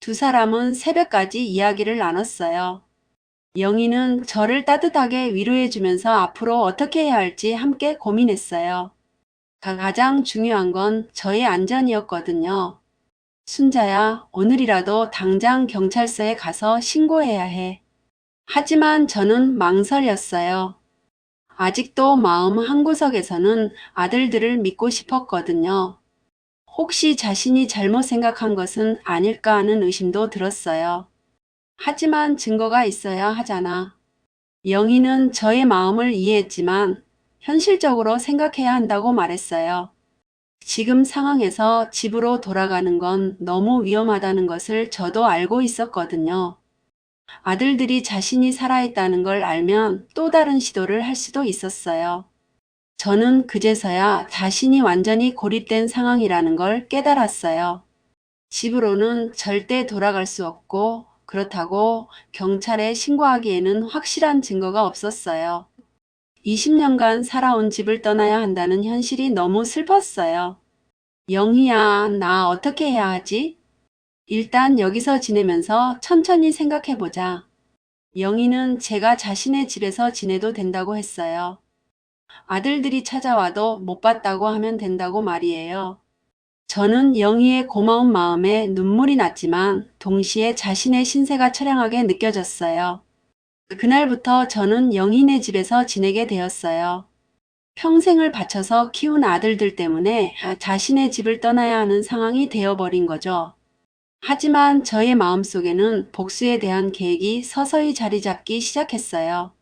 Speaker 1: 두 사람은 새벽까지 이야기를 나눴어요. 영희는 저를 따뜻하게 위로해주면서 앞으로 어떻게 해야 할지 함께 고민했어요. 가장 중요한 건 저의 안전이었거든요. 순자야, 오늘이라도 당장 경찰서에 가서 신고해야 해. 하지만 저는 망설였어요. 아직도 마음 한구석에서는 아들들을 믿고 싶었거든요. 혹시 자신이 잘못 생각한 것은 아닐까 하는 의심도 들었어요. 하지만 증거가 있어야 하잖아. 영희는 저의 마음을 이해했지만 현실적으로 생각해야 한다고 말했어요. 지금 상황에서 집으로 돌아가는 건 너무 위험하다는 것을 저도 알고 있었거든요. 아들들이 자신이 살아있다는 걸 알면 또 다른 시도를 할 수도 있었어요. 저는 그제서야 자신이 완전히 고립된 상황이라는 걸 깨달았어요. 집으로는 절대 돌아갈 수 없고 그렇다고 경찰에 신고하기에는 확실한 증거가 없었어요. 20년간 살아온 집을 떠나야 한다는 현실이 너무 슬펐어요. 영희야, 나 어떻게 해야 하지? 일단 여기서 지내면서 천천히 생각해보자. 영희는 제가 자신의 집에서 지내도 된다고 했어요. 아들들이 찾아와도 못 봤다고 하면 된다고 말이에요. 저는 영희의 고마운 마음에 눈물이 났지만 동시에 자신의 신세가 처량하게 느껴졌어요. 그날부터 저는 영희네 집에서 지내게 되었어요. 평생을 바쳐서 키운 아들들 때문에 자신의 집을 떠나야 하는 상황이 되어버린 거죠. 하지만 저의 마음속에는 복수에 대한 계획이 서서히 자리 잡기 시작했어요.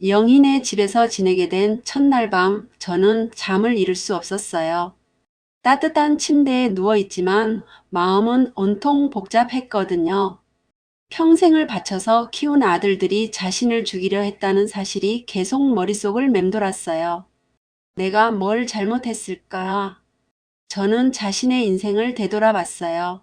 Speaker 1: 영희네 집에서 지내게 된 첫날 밤 저는 잠을 이룰 수 없었어요. 따뜻한 침대에 누워있지만 마음은 온통 복잡했거든요. 평생을 바쳐서 키운 아들들이 자신을 죽이려 했다는 사실이 계속 머릿속을 맴돌았어요. 내가 뭘 잘못했을까? 저는 자신의 인생을 되돌아봤어요.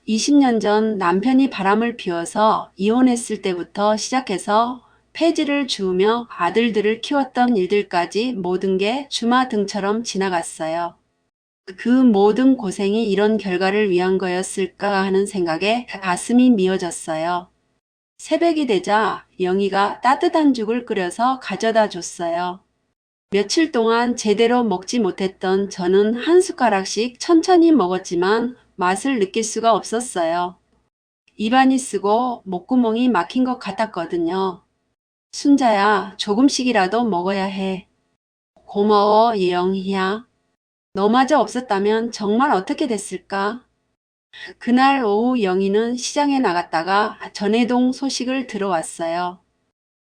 Speaker 1: 20년 전 남편이 바람을 피워서 이혼했을 때부터 시작해서 폐지를 주우며 아들들을 키웠던 일들까지 모든 게 주마등처럼 지나갔어요. 그 모든 고생이 이런 결과를 위한 거였을까 하는 생각에 가슴이 미어졌어요. 새벽이 되자 영희가 따뜻한 죽을 끓여서 가져다 줬어요. 며칠 동안 제대로 먹지 못했던 저는 한 숟가락씩 천천히 먹었지만 맛을 느낄 수가 없었어요. 입안이 쓰고 목구멍이 막힌 것 같았거든요. 순자야, 조금씩이라도 먹어야 해. 고마워, 영희야. 너마저 없었다면 정말 어떻게 됐을까? 그날 오후 영희는 시장에 나갔다가 전해동 소식을 들어왔어요.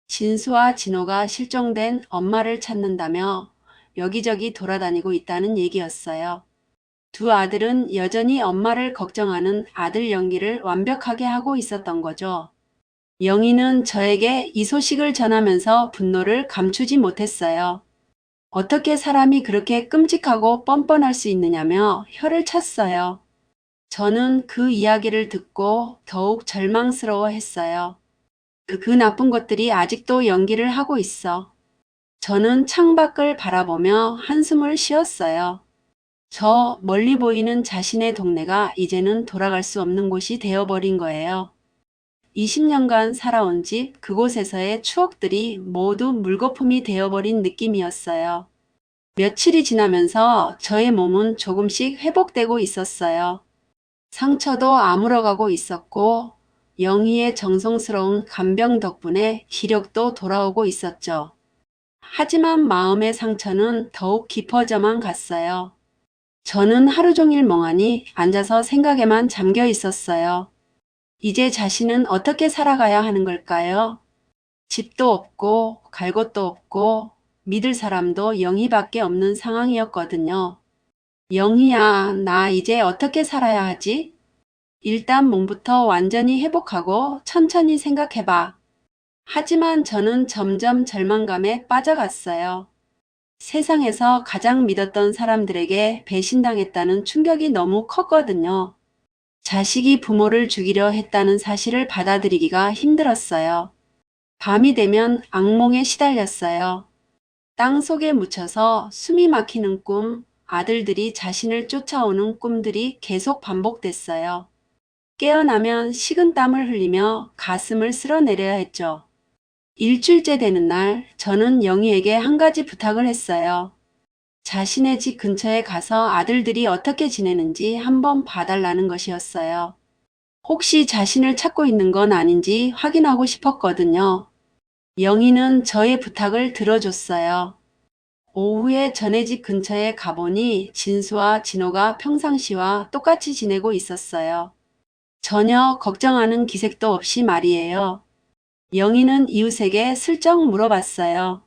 Speaker 1: 진수와 진호가 실종된 엄마를 찾는다며 여기저기 돌아다니고 있다는 얘기였어요. 두 아들은 여전히 엄마를 걱정하는 아들 연기를 완벽하게 하고 있었던 거죠. 영희는 저에게 이 소식을 전하면서 분노를 감추지 못했어요. 어떻게 사람이 그렇게 끔찍하고 뻔뻔할 수 있느냐며 혀를 찼어요. 저는 그 이야기를 듣고 더욱 절망스러워했어요. 그 나쁜 것들이 아직도 연기를 하고 있어. 저는 창밖을 바라보며 한숨을 쉬었어요. 저 멀리 보이는 자신의 동네가 이제는 돌아갈 수 없는 곳이 되어버린 거예요. 20년간 살아온 집 그곳에서의 추억들이 모두 물거품이 되어버린 느낌이었어요. 며칠이 지나면서 저의 몸은 조금씩 회복되고 있었어요. 상처도 아물어가고 있었고 영희의 정성스러운 간병 덕분에 기력도 돌아오고 있었죠. 하지만 마음의 상처는 더욱 깊어져만 갔어요. 저는 하루 종일 멍하니 앉아서 생각에만 잠겨 있었어요. 이제 자신은 어떻게 살아가야 하는 걸까요? 집도 없고 갈 곳도 없고 믿을 사람도 영희밖에 없는 상황이었거든요. 영희야, 나 이제 어떻게 살아야 하지? 일단 몸부터 완전히 회복하고 천천히 생각해봐. 하지만 저는 점점 절망감에 빠져갔어요. 세상에서 가장 믿었던 사람들에게 배신당했다는 충격이 너무 컸거든요. 자식이 부모를 죽이려 했다는 사실을 받아들이기가 힘들었어요. 밤이 되면 악몽에 시달렸어요. 땅속에 묻혀서 숨이 막히는 꿈, 아들들이 자신을 쫓아오는 꿈들이 계속 반복됐어요. 깨어나면 식은땀을 흘리며 가슴을 쓸어내려야 했죠. 일주일째 되는 날 저는 영희에게 한 가지 부탁을 했어요. 자신의 집 근처에 가서 아들들이 어떻게 지내는지 한번 봐달라는 것이었어요. 혹시 자신을 찾고 있는 건 아닌지 확인하고 싶었거든요. 영희는 저의 부탁을 들어줬어요. 오후에 전에 집 근처에 가보니 진수와 진호가 평상시와 똑같이 지내고 있었어요. 전혀 걱정하는 기색도 없이 말이에요. 영희는 이웃에게 슬쩍 물어봤어요.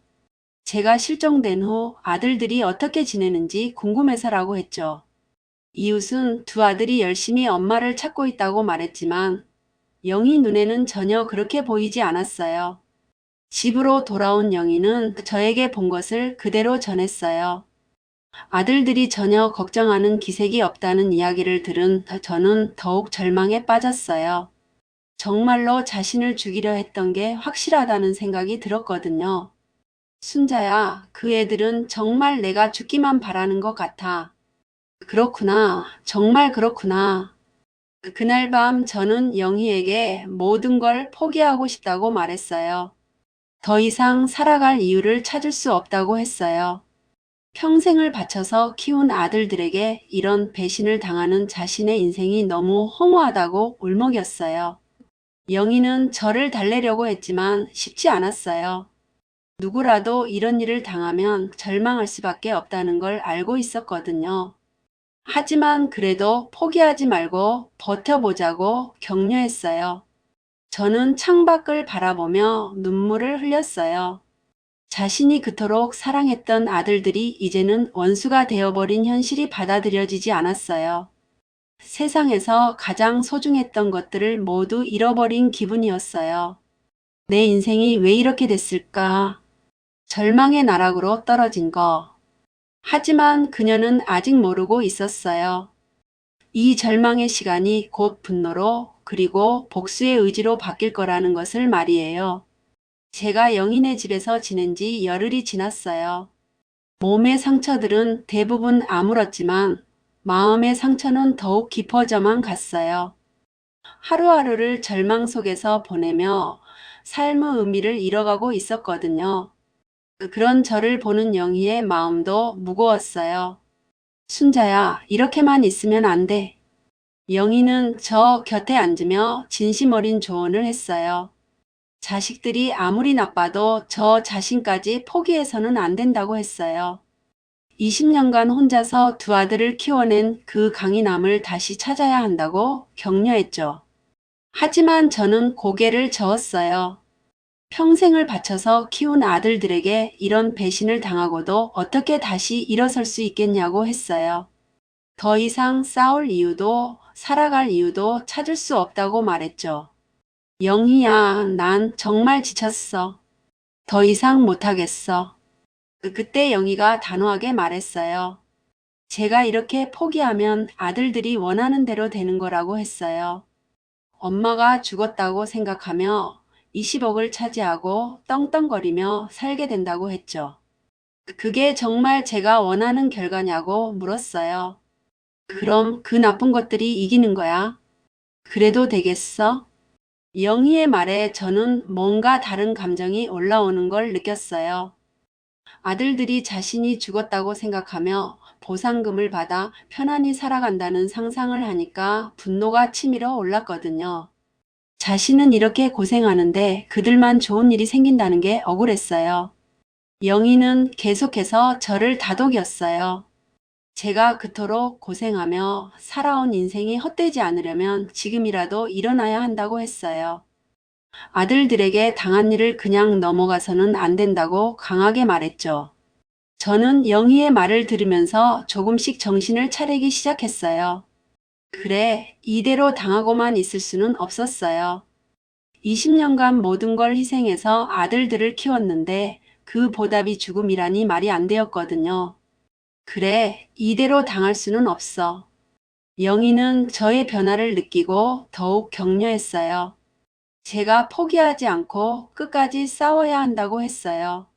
Speaker 1: 제가 실종된 후 아들들이 어떻게 지내는지 궁금해서라고 했죠. 이웃은 두 아들이 열심히 엄마를 찾고 있다고 말했지만 영희 눈에는 전혀 그렇게 보이지 않았어요. 집으로 돌아온 영희는 저에게 본 것을 그대로 전했어요. 아들들이 전혀 걱정하는 기색이 없다는 이야기를 들은 저는 더욱 절망에 빠졌어요. 정말로 자신을 죽이려 했던 게 확실하다는 생각이 들었거든요. 순자야, 그 애들은 정말 내가 죽기만 바라는 것 같아. 그렇구나. 정말 그렇구나. 그날 밤 저는 영희에게 모든 걸 포기하고 싶다고 말했어요. 더 이상 살아갈 이유를 찾을 수 없다고 했어요. 평생을 바쳐서 키운 아들들에게 이런 배신을 당하는 자신의 인생이 너무 허무하다고 울먹였어요. 영희는 저를 달래려고 했지만 쉽지 않았어요. 누구라도 이런 일을 당하면 절망할 수밖에 없다는 걸 알고 있었거든요. 하지만 그래도 포기하지 말고 버텨보자고 격려했어요. 저는 창밖을 바라보며 눈물을 흘렸어요. 자신이 그토록 사랑했던 아들들이 이제는 원수가 되어버린 현실이 받아들여지지 않았어요. 세상에서 가장 소중했던 것들을 모두 잃어버린 기분이었어요. 내 인생이 왜 이렇게 됐을까? 절망의 나락으로 떨어진 거. 하지만 그녀는 아직 모르고 있었어요. 이 절망의 시간이 곧 분노로 그리고 복수의 의지로 바뀔 거라는 것을 말이에요. 제가 영희네 집에서 지낸 지 열흘이 지났어요. 몸의 상처들은 대부분 아물었지만 마음의 상처는 더욱 깊어져만 갔어요. 하루하루를 절망 속에서 보내며 삶의 의미를 잃어가고 있었거든요. 그런 저를 보는 영희의 마음도 무거웠어요. 순자야, 이렇게만 있으면 안 돼. 영희는 저 곁에 앉으며 진심 어린 조언을 했어요. 자식들이 아무리 나빠도 저 자신까지 포기해서는 안 된다고 했어요. 20년간 혼자서 두 아들을 키워낸 그 강인함을 다시 찾아야 한다고 격려했죠. 하지만 저는 고개를 저었어요. 평생을 바쳐서 키운 아들들에게 이런 배신을 당하고도 어떻게 다시 일어설 수 있겠냐고 했어요. 더 이상 싸울 이유도 살아갈 이유도 찾을 수 없다고 말했죠. 영희야, 난 정말 지쳤어. 더 이상 못하겠어. 그때 영희가 단호하게 말했어요. 제가 이렇게 포기하면 아들들이 원하는 대로 되는 거라고 했어요. 엄마가 죽었다고 생각하며 20억을 차지하고 떵떵거리며 살게 된다고 했죠. 그게 정말 제가 원하는 결과냐고 물었어요. 그럼 그 나쁜 것들이 이기는 거야. 그래도 되겠어? 영희의 말에 저는 뭔가 다른 감정이 올라오는 걸 느꼈어요. 아들들이 자신이 죽었다고 생각하며 보상금을 받아 편안히 살아간다는 상상을 하니까 분노가 치밀어 올랐거든요. 자신은 이렇게 고생하는데 그들만 좋은 일이 생긴다는 게 억울했어요. 영희는 계속해서 저를 다독였어요. 제가 그토록 고생하며 살아온 인생이 헛되지 않으려면 지금이라도 일어나야 한다고 했어요. 아들들에게 당한 일을 그냥 넘어가서는 안 된다고 강하게 말했죠. 저는 영희의 말을 들으면서 조금씩 정신을 차리기 시작했어요. 그래, 이대로 당하고만 있을 수는 없었어요. 20년간 모든 걸 희생해서 아들들을 키웠는데 그 보답이 죽음이라니 말이 안 되었거든요. 그래, 이대로 당할 수는 없어. 영희는 저의 변화를 느끼고 더욱 격려했어요. 제가 포기하지 않고 끝까지 싸워야 한다고 했어요.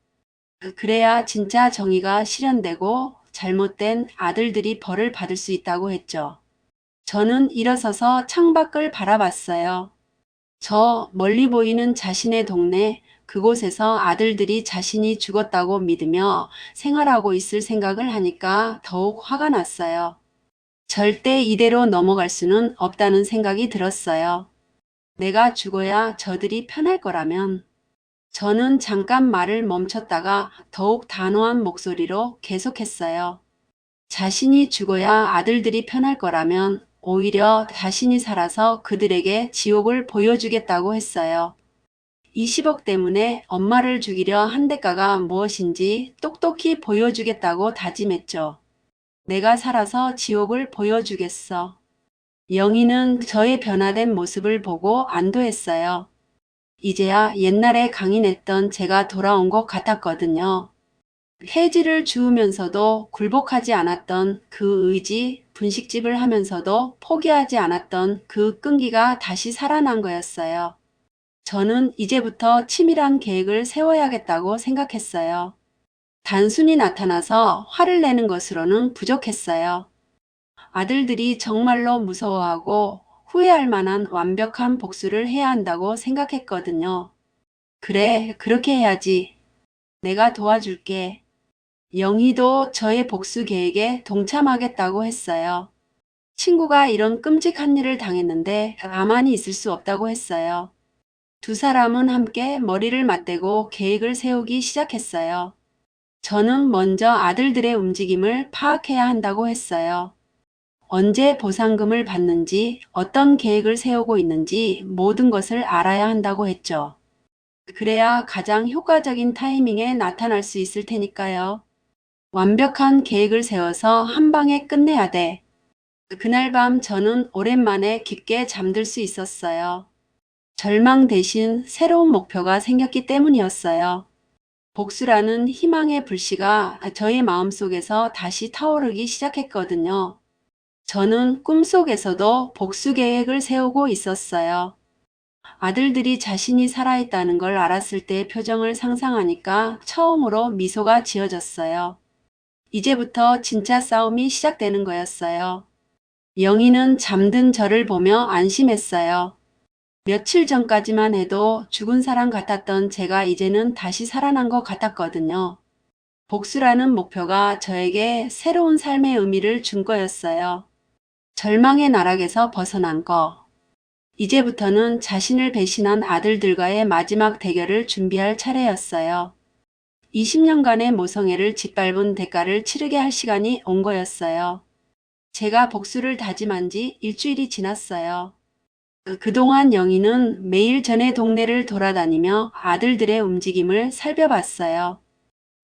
Speaker 1: 그래야 진짜 정의가 실현되고 잘못된 아들들이 벌을 받을 수 있다고 했죠. 저는 일어서서 창밖을 바라봤어요. 저 멀리 보이는 자신의 동네, 그곳에서 아들들이 자신이 죽었다고 믿으며 생활하고 있을 생각을 하니까 더욱 화가 났어요. 절대 이대로 넘어갈 수는 없다는 생각이 들었어요. 내가 죽어야 저들이 편할 거라면. 저는 잠깐 말을 멈췄다가 더욱 단호한 목소리로 계속했어요. 자신이 죽어야 아들들이 편할 거라면 오히려 자신이 살아서 그들에게 지옥을 보여주겠다고 했어요. 20억 때문에 엄마를 죽이려 한 대가가 무엇인지 똑똑히 보여주겠다고 다짐했죠. 내가 살아서 지옥을 보여주겠어. 영희는 저의 변화된 모습을 보고 안도했어요. 이제야 옛날에 강인했던 제가 돌아온 것 같았거든요. 해지를 주우면서도 굴복하지 않았던 그 의지, 분식집을 하면서도 포기하지 않았던 그 끈기가 다시 살아난 거였어요. 저는 이제부터 치밀한 계획을 세워야겠다고 생각했어요. 단순히 나타나서 화를 내는 것으로는 부족했어요. 아들들이 정말로 무서워하고 후회할 만한 완벽한 복수를 해야 한다고 생각했거든요. 그래, 그렇게 해야지. 내가 도와줄게. 영희도 저의 복수 계획에 동참하겠다고 했어요. 친구가 이런 끔찍한 일을 당했는데 가만히 있을 수 없다고 했어요. 두 사람은 함께 머리를 맞대고 계획을 세우기 시작했어요. 저는 먼저 아들들의 움직임을 파악해야 한다고 했어요. 언제 보상금을 받는지, 어떤 계획을 세우고 있는지 모든 것을 알아야 한다고 했죠. 그래야 가장 효과적인 타이밍에 나타날 수 있을 테니까요. 완벽한 계획을 세워서 한 방에 끝내야 돼. 그날 밤 저는 오랜만에 깊게 잠들 수 있었어요. 절망 대신 새로운 목표가 생겼기 때문이었어요. 복수라는 희망의 불씨가 저의 마음속에서 다시 타오르기 시작했거든요. 저는 꿈속에서도 복수 계획을 세우고 있었어요. 아들들이 자신이 살아있다는 걸 알았을 때의 표정을 상상하니까 처음으로 미소가 지어졌어요. 이제부터 진짜 싸움이 시작되는 거였어요. 영희는 잠든 저를 보며 안심했어요. 며칠 전까지만 해도 죽은 사람 같았던 제가 이제는 다시 살아난 것 같았거든요. 복수라는 목표가 저에게 새로운 삶의 의미를 준 거였어요. 절망의 나락에서 벗어난 거. 이제부터는 자신을 배신한 아들들과의 마지막 대결을 준비할 차례였어요. 20년간의 모성애를 짓밟은 대가를 치르게 할 시간이 온 거였어요. 제가 복수를 다짐한 지 일주일이 지났어요. 그동안 영희는 매일 전의 동네를 돌아다니며 아들들의 움직임을 살펴봤어요.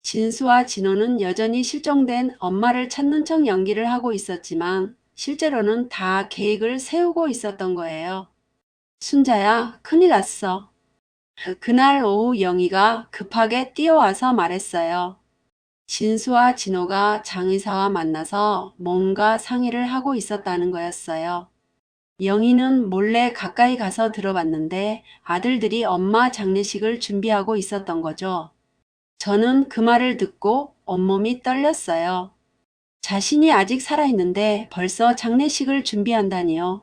Speaker 1: 진수와 진호는 여전히 실종된 엄마를 찾는 척 연기를 하고 있었지만 실제로는 다 계획을 세우고 있었던 거예요. 순자야, 큰일 났어. 그날 오후 영희가 급하게 뛰어와서 말했어요. 진수와 진호가 장의사와 만나서 뭔가 상의를 하고 있었다는 거였어요. 영희는 몰래 가까이 가서 들어봤는데 아들들이 엄마 장례식을 준비하고 있었던 거죠. 저는 그 말을 듣고 온몸이 떨렸어요. 자신이 아직 살아있는데 벌써 장례식을 준비한다니요.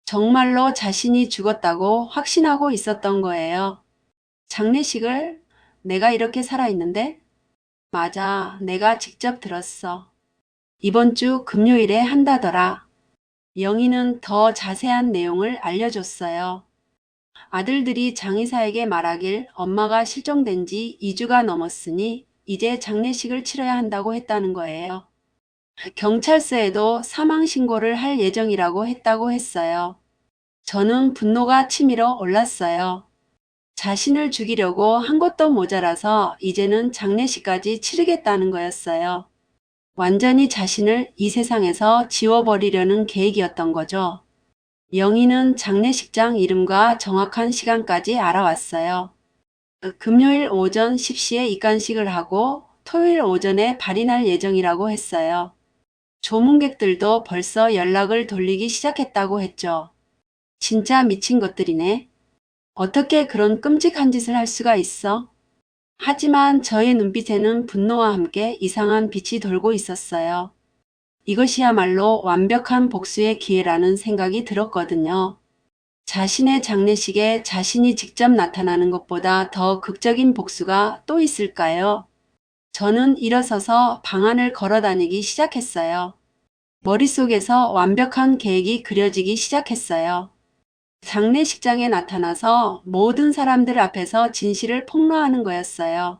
Speaker 1: 정말로 자신이 죽었다고 확신하고 있었던 거예요. 장례식을? 내가 이렇게 살아있는데? 맞아, 내가 직접 들었어. 이번 주 금요일에 한다더라. 영희는 더 자세한 내용을 알려줬어요. 아들들이 장의사에게 말하길 엄마가 실종된 지 2주가 넘었으니 이제 장례식을 치러야 한다고 했다는 거예요. 경찰서에도 사망 신고를 할 예정이라고 했다고 했어요. 저는 분노가 치밀어 올랐어요. 자신을 죽이려고 한 것도 모자라서 이제는 장례식까지 치르겠다는 거였어요. 완전히 자신을 이 세상에서 지워버리려는 계획이었던 거죠. 영희는 장례식장 이름과 정확한 시간까지 알아왔어요. 금요일 오전 10시에 입관식을 하고 토요일 오전에 발인할 예정이라고 했어요. 조문객들도 벌써 연락을 돌리기 시작했다고 했죠. 진짜 미친 것들이네. 어떻게 그런 끔찍한 짓을 할 수가 있어? 하지만 저의 눈빛에는 분노와 함께 이상한 빛이 돌고 있었어요. 이것이야말로 완벽한 복수의 기회라는 생각이 들었거든요. 자신의 장례식에 자신이 직접 나타나는 것보다 더 극적인 복수가 또 있을까요? 저는 일어서서 방 안을 걸어다니기 시작했어요. 머릿속에서 완벽한 계획이 그려지기 시작했어요. 장례식장에 나타나서 모든 사람들 앞에서 진실을 폭로하는 거였어요.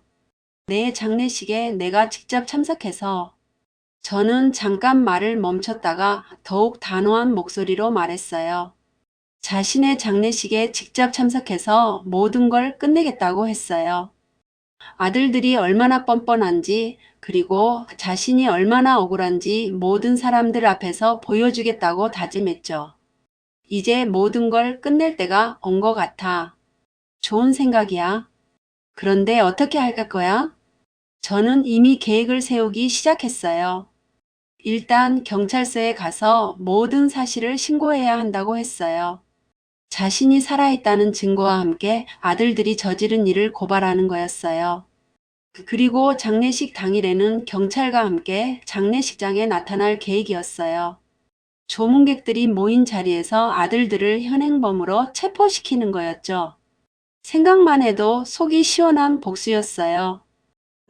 Speaker 1: 내 장례식에 내가 직접 참석해서 저는 잠깐 말을 멈췄다가 더욱 단호한 목소리로 말했어요. 자신의 장례식에 직접 참석해서 모든 걸 끝내겠다고 했어요. 아들들이 얼마나 뻔뻔한지 그리고 자신이 얼마나 억울한지 모든 사람들 앞에서 보여주겠다고 다짐했죠. 이제 모든 걸 끝낼 때가 온 것 같아. 좋은 생각이야. 그런데 어떻게 할 거야? 저는 이미 계획을 세우기 시작했어요. 일단 경찰서에 가서 모든 사실을 신고해야 한다고 했어요. 자신이 살아있다는 증거와 함께 아들들이 저지른 일을 고발하는 거였어요. 그리고 장례식 당일에는 경찰과 함께 장례식장에 나타날 계획이었어요. 조문객들이 모인 자리에서 아들들을 현행범으로 체포시키는 거였죠. 생각만 해도 속이 시원한 복수였어요.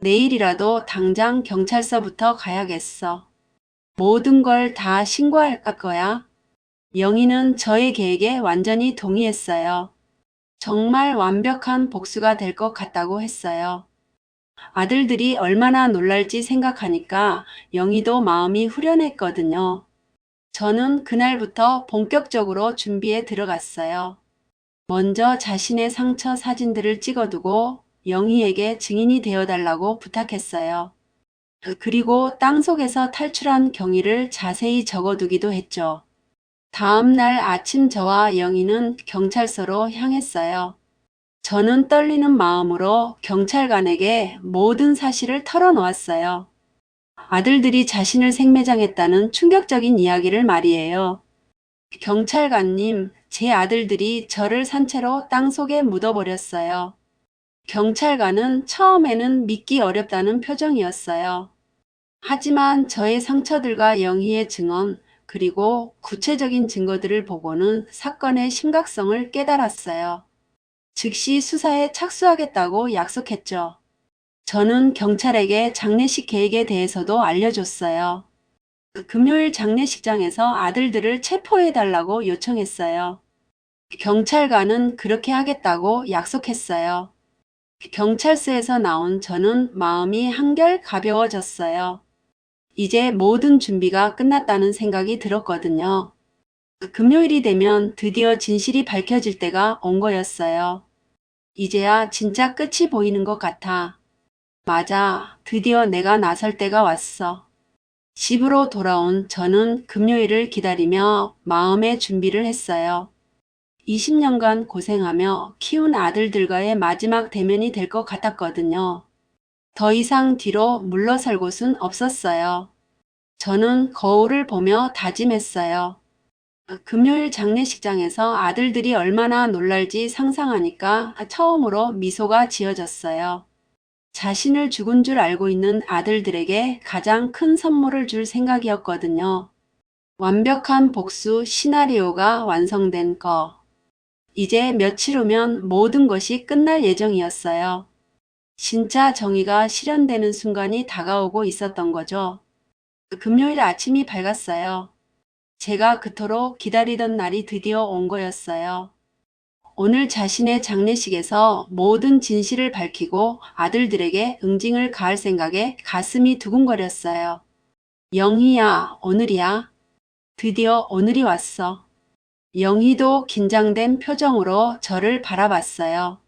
Speaker 1: 내일이라도 당장 경찰서부터 가야겠어. 모든 걸 다 신고할 거야. 영희는 저의 계획에 완전히 동의했어요. 정말 완벽한 복수가 될 것 같다고 했어요. 아들들이 얼마나 놀랄지 생각하니까 영희도 마음이 후련했거든요. 저는 그날부터 본격적으로 준비에 들어갔어요. 먼저 자신의 상처 사진들을 찍어두고 영희에게 증인이 되어달라고 부탁했어요. 그리고 땅속에서 탈출한 경위를 자세히 적어두기도 했죠. 다음 날 아침 저와 영희는 경찰서로 향했어요. 저는 떨리는 마음으로 경찰관에게 모든 사실을 털어놓았어요. 아들들이 자신을 생매장했다는 충격적인 이야기를 말이에요. 경찰관님, 제 아들들이 저를 산채로 땅속에 묻어버렸어요. 경찰관은 처음에는 믿기 어렵다는 표정이었어요. 하지만 저의 상처들과 영희의 증언, 그리고 구체적인 증거들을 보고는 사건의 심각성을 깨달았어요. 즉시 수사에 착수하겠다고 약속했죠. 저는 경찰에게 장례식 계획에 대해서도 알려줬어요. 금요일 장례식장에서 아들들을 체포해달라고 요청했어요. 경찰관은 그렇게 하겠다고 약속했어요. 경찰서에서 나온 저는 마음이 한결 가벼워졌어요. 이제 모든 준비가 끝났다는 생각이 들었거든요. 금요일이 되면 드디어 진실이 밝혀질 때가 온 거였어요. 이제야 진짜 끝이 보이는 것 같아. 맞아, 드디어 내가 나설 때가 왔어. 집으로 돌아온 저는 금요일을 기다리며 마음의 준비를 했어요. 20년간 고생하며 키운 아들들과의 마지막 대면이 될 것 같았거든요. 더 이상 뒤로 물러설 곳은 없었어요. 저는 거울을 보며 다짐했어요. 금요일 장례식장에서 아들들이 얼마나 놀랄지 상상하니까 처음으로 미소가 지어졌어요. 자신을 죽은 줄 알고 있는 아들들에게 가장 큰 선물을 줄 생각이었거든요. 완벽한 복수 시나리오가 완성된 거. 이제 며칠 후면 모든 것이 끝날 예정이었어요. 진짜 정의가 실현되는 순간이 다가오고 있었던 거죠. 금요일 아침이 밝았어요. 제가 그토록 기다리던 날이 드디어 온 거였어요. 오늘 자신의 장례식에서 모든 진실을 밝히고 아들들에게 응징을 가할 생각에 가슴이 두근거렸어요. 영희야, 오늘이야. 드디어 오늘이 왔어. 영희도 긴장된 표정으로 저를 바라봤어요.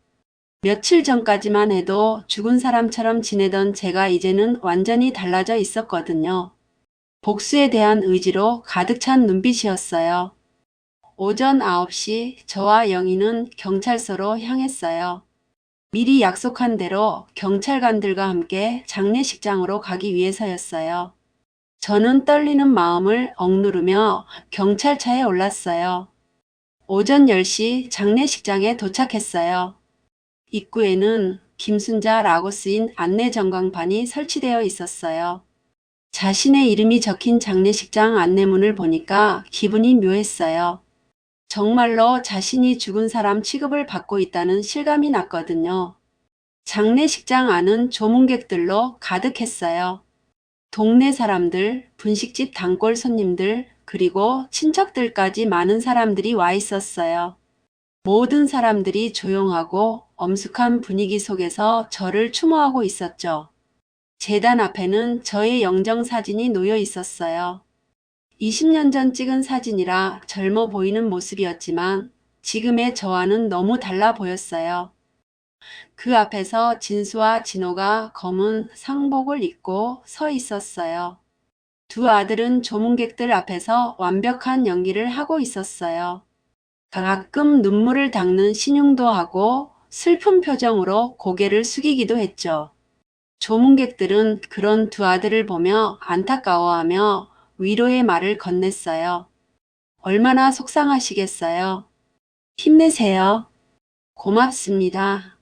Speaker 1: 며칠 전까지만 해도 죽은 사람처럼 지내던 제가 이제는 완전히 달라져 있었거든요. 복수에 대한 의지로 가득 찬 눈빛이었어요. 오전 9시 저와 영희는 경찰서로 향했어요. 미리 약속한 대로 경찰관들과 함께 장례식장으로 가기 위해서였어요. 저는 떨리는 마음을 억누르며 경찰차에 올랐어요. 오전 10시 장례식장에 도착했어요. 입구에는 김순자라고 쓰인 안내 전광판이 설치되어 있었어요. 자신의 이름이 적힌 장례식장 안내문을 보니까 기분이 묘했어요. 정말로 자신이 죽은 사람 취급을 받고 있다는 실감이 났거든요. 장례식장 안은 조문객들로 가득했어요. 동네 사람들, 분식집 단골 손님들, 그리고 친척들까지 많은 사람들이 와 있었어요. 모든 사람들이 조용하고 엄숙한 분위기 속에서 저를 추모하고 있었죠. 제단 앞에는 저의 영정사진이 놓여 있었어요. 20년 전 찍은 사진이라 젊어 보이는 모습이었지만 지금의 저와는 너무 달라 보였어요. 그 앞에서 진수와 진호가 검은 상복을 입고 서 있었어요. 두 아들은 조문객들 앞에서 완벽한 연기를 하고 있었어요. 가끔 눈물을 닦는 신용도 하고 슬픈 표정으로 고개를 숙이기도 했죠. 조문객들은 그런 두 아들을 보며 안타까워하며 위로의 말을 건넸어요. 얼마나 속상하시겠어요. 힘내세요. 고맙습니다.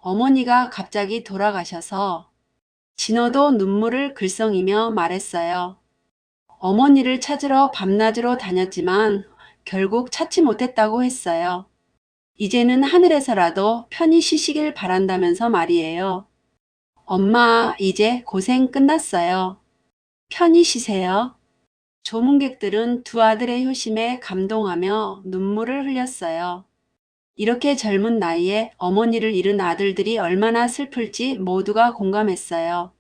Speaker 1: 어머니가 갑자기 돌아가셔서 진호도 눈물을 글썽이며 말했어요. 어머니를 찾으러 밤낮으로 다녔지만 결국 찾지 못했다고 했어요. 이제는 하늘에서라도 편히 쉬시길 바란다면서 말이에요. 엄마, 이제 고생 끝났어요. 편히 쉬세요. 조문객들은 두 아들의 효심에 감동하며 눈물을 흘렸어요. 이렇게 젊은 나이에 어머니를 잃은 아들들이 얼마나 슬플지 모두가 공감했어요.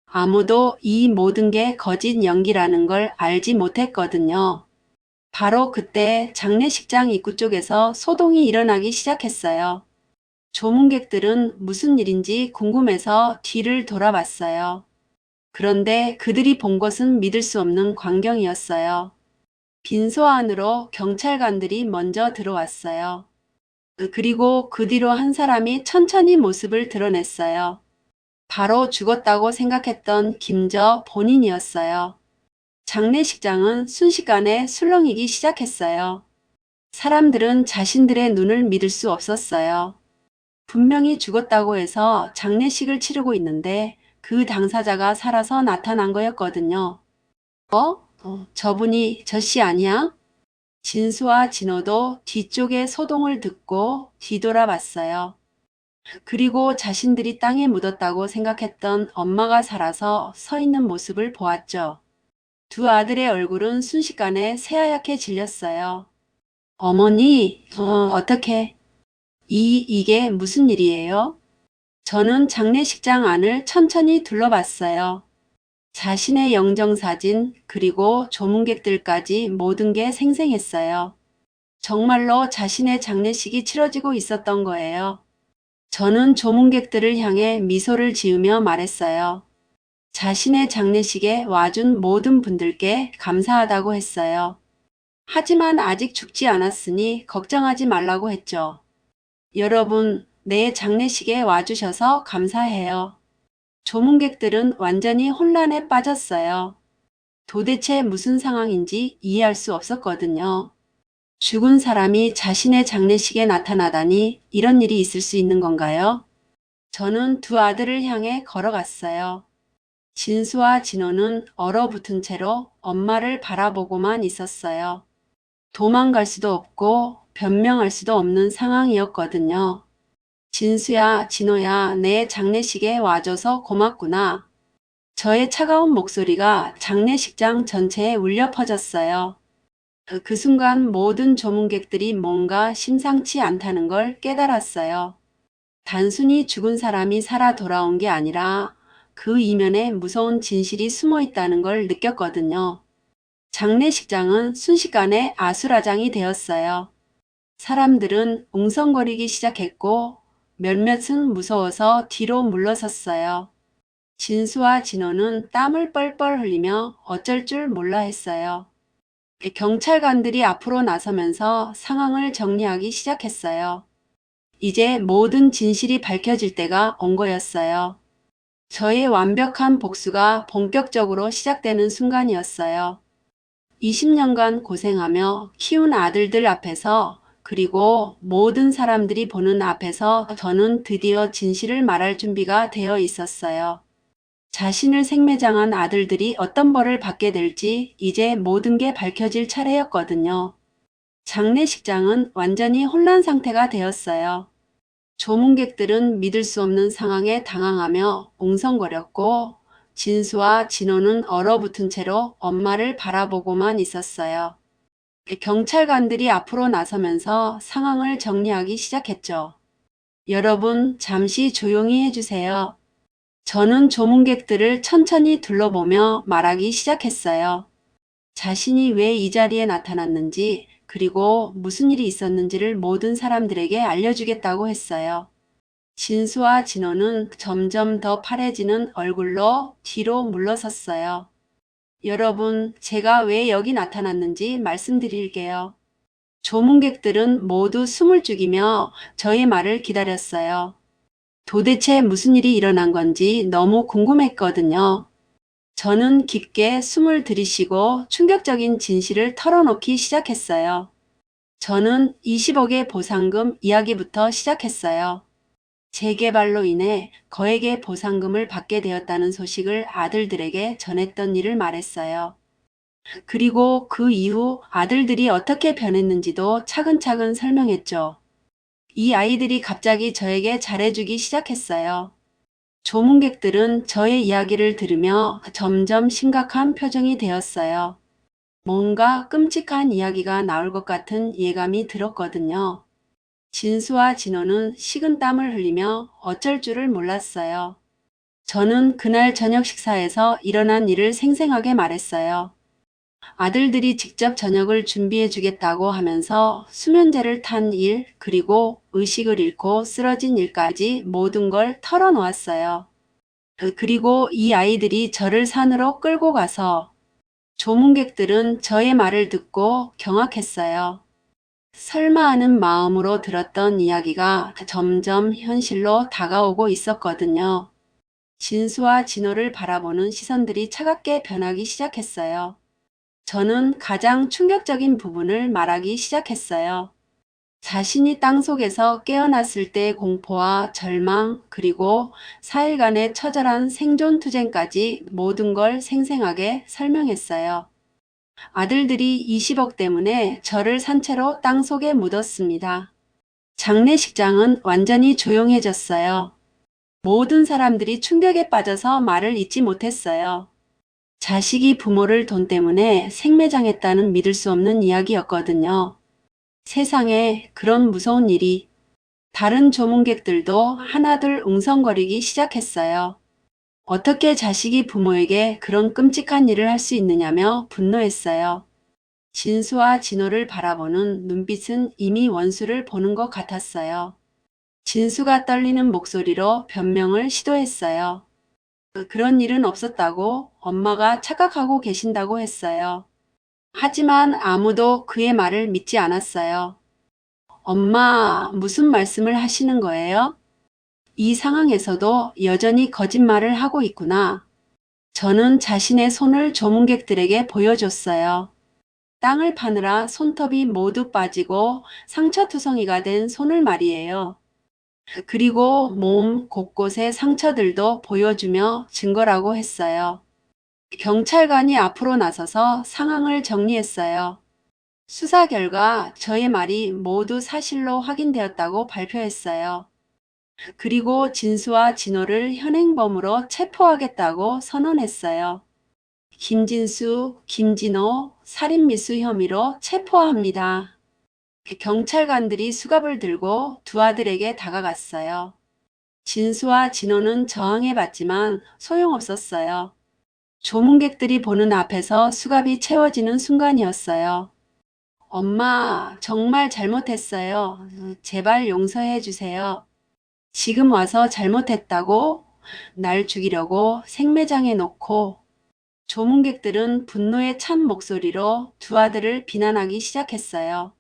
Speaker 1: 아무도 이 모든 게 거짓 연기라는 걸 알지 못했거든요. 바로 그때 장례식장 입구 쪽에서 소동이 일어나기 시작했어요. 조문객들은 무슨 일인지 궁금해서 뒤를 돌아봤어요. 그런데 그들이 본 것은 믿을 수 없는 광경이었어요. 빈소 안으로 경찰관들이 먼저 들어왔어요. 그리고 그 뒤로 한 사람이 천천히 모습을 드러냈어요. 바로 죽었다고 생각했던 김저 본인이었어요. 장례식장은 순식간에 술렁이기 시작했어요. 사람들은 자신들의 눈을 믿을 수 없었어요. 분명히 죽었다고 해서 장례식을 치르고 있는데 그 당사자가 살아서 나타난 거였거든요. 저분이 저씨 아니야? 진수와 진호도 뒤쪽의 소동을 듣고 뒤돌아봤어요. 그리고 자신들이 땅에 묻었다고 생각했던 엄마가 살아서 서 있는 모습을 보았죠. 두 아들의 얼굴은 순식간에 새하얗게 질렸어요. 어머니, 어떻게? 이게 무슨 일이에요? 저는 장례식장 안을 천천히 둘러봤어요. 자신의 영정사진 그리고 조문객들까지 모든 게 생생했어요. 정말로 자신의 장례식이 치러지고 있었던 거예요. 저는 조문객들을 향해 미소를 지으며 말했어요. 자신의 장례식에 와준 모든 분들께 감사하다고 했어요. 하지만 아직 죽지 않았으니 걱정하지 말라고 했죠. 여러분, 내 장례식에 와주셔서 감사해요. 조문객들은 완전히 혼란에 빠졌어요. 도대체 무슨 상황인지 이해할 수 없었거든요. 죽은 사람이 자신의 장례식에 나타나다니 이런 일이 있을 수 있는 건가요? 저는 두 아들을 향해 걸어갔어요. 진수와 진호는 얼어붙은 채로 엄마를 바라보고만 있었어요. 도망갈 수도 없고 변명할 수도 없는 상황이었거든요. 진수야, 진호야, 내 장례식에 와줘서 고맙구나. 저의 차가운 목소리가 장례식장 전체에 울려 퍼졌어요. 그 순간 모든 조문객들이 뭔가 심상치 않다는 걸 깨달았어요. 단순히 죽은 사람이 살아 돌아온 게 아니라 그 이면에 무서운 진실이 숨어 있다는 걸 느꼈거든요. 장례식장은 순식간에 아수라장이 되었어요. 사람들은 웅성거리기 시작했고 몇몇은 무서워서 뒤로 물러섰어요. 진수와 진호는 땀을 뻘뻘 흘리며 어쩔 줄 몰라 했어요. 경찰관들이 앞으로 나서면서 상황을 정리하기 시작했어요. 이제 모든 진실이 밝혀질 때가 온 거였어요. 저의 완벽한 복수가 본격적으로 시작되는 순간이었어요. 20년간 고생하며 키운 아들들 앞에서 그리고 모든 사람들이 보는 앞에서 저는 드디어 진실을 말할 준비가 되어 있었어요. 자신을 생매장한 아들들이 어떤 벌을 받게 될지 이제 모든 게 밝혀질 차례였거든요. 장례식장은 완전히 혼란 상태가 되었어요. 조문객들은 믿을 수 없는 상황에 당황하며 웅성거렸고 진수와 진호는 얼어붙은 채로 엄마를 바라보고만 있었어요. 경찰관들이 앞으로 나서면서 상황을 정리하기 시작했죠. 여러분, 잠시 조용히 해주세요. 저는 조문객들을 천천히 둘러보며 말하기 시작했어요. 자신이 왜 이 자리에 나타났는지 그리고 무슨 일이 있었는지를 모든 사람들에게 알려주겠다고 했어요. 진수와 진호는 점점 더 파래지는 얼굴로 뒤로 물러섰어요. 여러분, 제가 왜 여기 나타났는지 말씀드릴게요. 조문객들은 모두 숨을 죽이며 저의 말을 기다렸어요. 도대체 무슨 일이 일어난 건지 너무 궁금했거든요. 저는 깊게 숨을 들이쉬고 충격적인 진실을 털어놓기 시작했어요. 저는 20억의 보상금 이야기부터 시작했어요. 재개발로 인해 거액의 보상금을 받게 되었다는 소식을 아들들에게 전했던 일을 말했어요. 그리고 그 이후 아들들이 어떻게 변했는지도 차근차근 설명했죠. 이 아이들이 갑자기 저에게 잘해주기 시작했어요. 조문객들은 저의 이야기를 들으며 점점 심각한 표정이 되었어요. 뭔가 끔찍한 이야기가 나올 것 같은 예감이 들었거든요. 진수와 진호는 식은땀을 흘리며 어쩔 줄을 몰랐어요. 저는 그날 저녁 식사에서 일어난 일을 생생하게 말했어요. 아들들이 직접 저녁을 준비해 주겠다고 하면서 수면제를 탄 일, 그리고 의식을 잃고 쓰러진 일까지 모든 걸 털어놓았어요. 그리고 이 아이들이 저를 산으로 끌고 가서 조문객들은 저의 말을 듣고 경악했어요. 설마 하는 마음으로 들었던 이야기가 점점 현실로 다가오고 있었거든요. 진수와 진호를 바라보는 시선들이 차갑게 변하기 시작했어요. 저는 가장 충격적인 부분을 말하기 시작했어요. 자신이 땅속에서 깨어났을 때의 공포와 절망, 그리고 4일간의 처절한 생존투쟁까지 모든 걸 생생하게 설명했어요. 아들들이 20억 때문에 저를 산채로 땅속에 묻었습니다. 장례식장은 완전히 조용해졌어요. 모든 사람들이 충격에 빠져서 말을 잇지 못했어요. 자식이 부모를 돈 때문에 생매장했다는 믿을 수 없는 이야기였거든요. 세상에 그런 무서운 일이. 다른 조문객들도 하나둘 웅성거리기 시작했어요. 어떻게 자식이 부모에게 그런 끔찍한 일을 할 수 있느냐며 분노했어요. 진수와 진호를 바라보는 눈빛은 이미 원수를 보는 것 같았어요. 진수가 떨리는 목소리로 변명을 시도했어요. 그런 일은 없었다고 엄마가 착각하고 계신다고 했어요. 하지만 아무도 그의 말을 믿지 않았어요. 엄마, 무슨 말씀을 하시는 거예요? 이 상황에서도 여전히 거짓말을 하고 있구나. 저는 자신의 손을 조문객들에게 보여줬어요. 땅을 파느라 손톱이 모두 빠지고 상처투성이가 된 손을 말이에요. 그리고 몸 곳곳의 상처들도 보여주며 증거라고 했어요. 경찰관이 앞으로 나서서 상황을 정리했어요. 수사 결과 저의 말이 모두 사실로 확인되었다고 발표했어요. 그리고 진수와 진호를 현행범으로 체포하겠다고 선언했어요. 김진수, 김진호 살인미수 혐의로 체포합니다. 경찰관들이 수갑을 들고 두 아들에게 다가갔어요. 진수와 진호는 저항해봤지만 소용없었어요. 조문객들이 보는 앞에서 수갑이 채워지는 순간이었어요. 엄마, 정말 잘못했어요. 제발 용서해 주세요. 지금 와서 잘못했다고? 날 죽이려고 생매장해 놓고. 조문객들은 분노에 찬 목소리로 두 아들을 비난하기 시작했어요.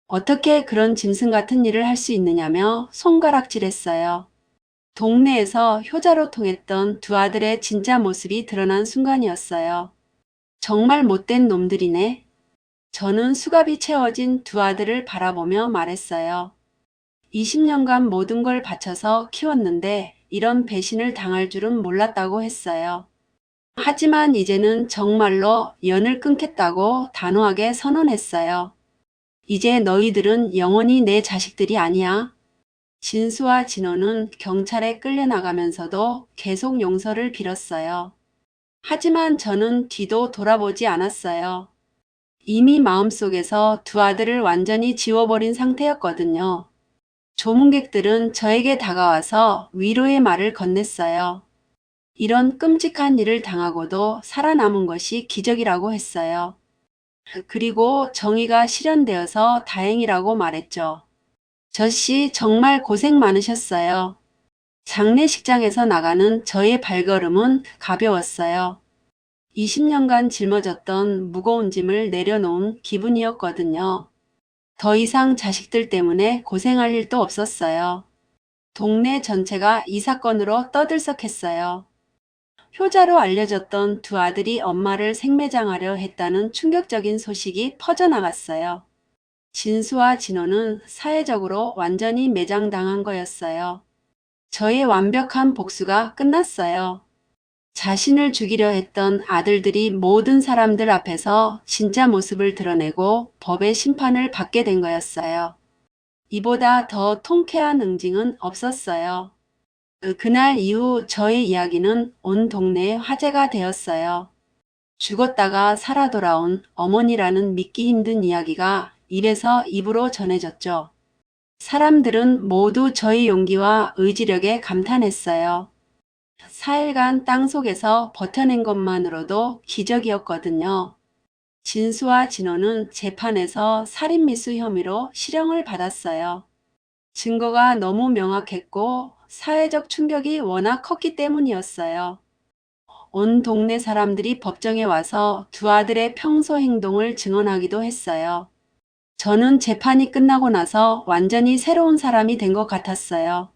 Speaker 1: 어떻게 그런 짐승 같은 일을 할 수 있느냐며 손가락질했어요. 동네에서 효자로 통했던 두 아들의 진짜 모습이 드러난 순간이었어요. 정말 못된 놈들이네. 저는 수갑이 채워진 두 아들을 바라보며 말했어요. 20년간 모든 걸 바쳐서 키웠는데 이런 배신을 당할 줄은 몰랐다고 했어요. 하지만 이제는 정말로 연을 끊겠다고 단호하게 선언했어요. 이제 너희들은 영원히 내 자식들이 아니야. 진수와 진호는 경찰에 끌려나가면서도 계속 용서를 빌었어요. 하지만 저는 뒤도 돌아보지 않았어요. 이미 마음속에서 두 아들을 완전히 지워버린 상태였거든요. 조문객들은 저에게 다가와서 위로의 말을 건넸어요. 이런 끔찍한 일을 당하고도 살아남은 것이 기적이라고 했어요. 그리고 정의가 실현되어서 다행이라고 말했죠. 저씨 정말 고생 많으셨어요. 장례식장에서 나가는 저의 발걸음은 가벼웠어요. 20년간 짊어졌던 무거운 짐을 내려놓은 기분이었거든요. 더 이상 자식들 때문에 고생할 일도 없었어요. 동네 전체가 이 사건으로 떠들썩했어요. 효자로 알려졌던 두 아들이 엄마를 생매장하려 했다는 충격적인 소식이 퍼져나갔어요. 진수와 진호는 사회적으로 완전히 매장당한 거였어요. 저의 완벽한 복수가 끝났어요. 자신을 죽이려 했던 아들들이 모든 사람들 앞에서 진짜 모습을 드러내고 법의 심판을 받게 된 거였어요. 이보다 더 통쾌한 응징은 없었어요. 그날 이후 저의 이야기는 온 동네에 화제가 되었어요. 죽었다가 살아 돌아온 어머니라는 믿기 힘든 이야기가 입에서 입으로 전해졌죠. 사람들은 모두 저의 용기와 의지력에 감탄했어요. 4일간 땅속에서 버텨낸 것만으로도 기적이었거든요. 진수와 진호는 재판에서 살인미수 혐의로 실형을 받았어요. 증거가 너무 명확했고 사회적 충격이 워낙 컸기 때문이었어요. 온 동네 사람들이 법정에 와서 두 아들의 평소 행동을 증언하기도 했어요. 저는 재판이 끝나고 나서 완전히 새로운 사람이 된 것 같았어요.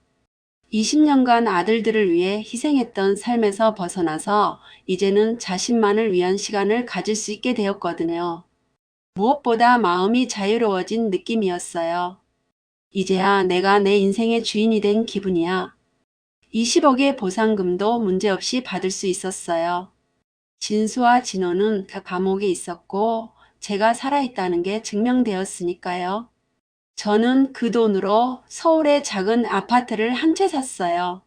Speaker 1: 20년간 아들들을 위해 희생했던 삶에서 벗어나서 이제는 자신만을 위한 시간을 가질 수 있게 되었거든요. 무엇보다 마음이 자유로워진 느낌이었어요. 이제야 내가 내 인생의 주인이 된 기분이야. 20억의 보상금도 문제없이 받을 수 있었어요. 진수와 진호는 감옥에 있었고 제가 살아있다는 게 증명되었으니까요. 저는 그 돈으로 서울의 작은 아파트를 한 채 샀어요.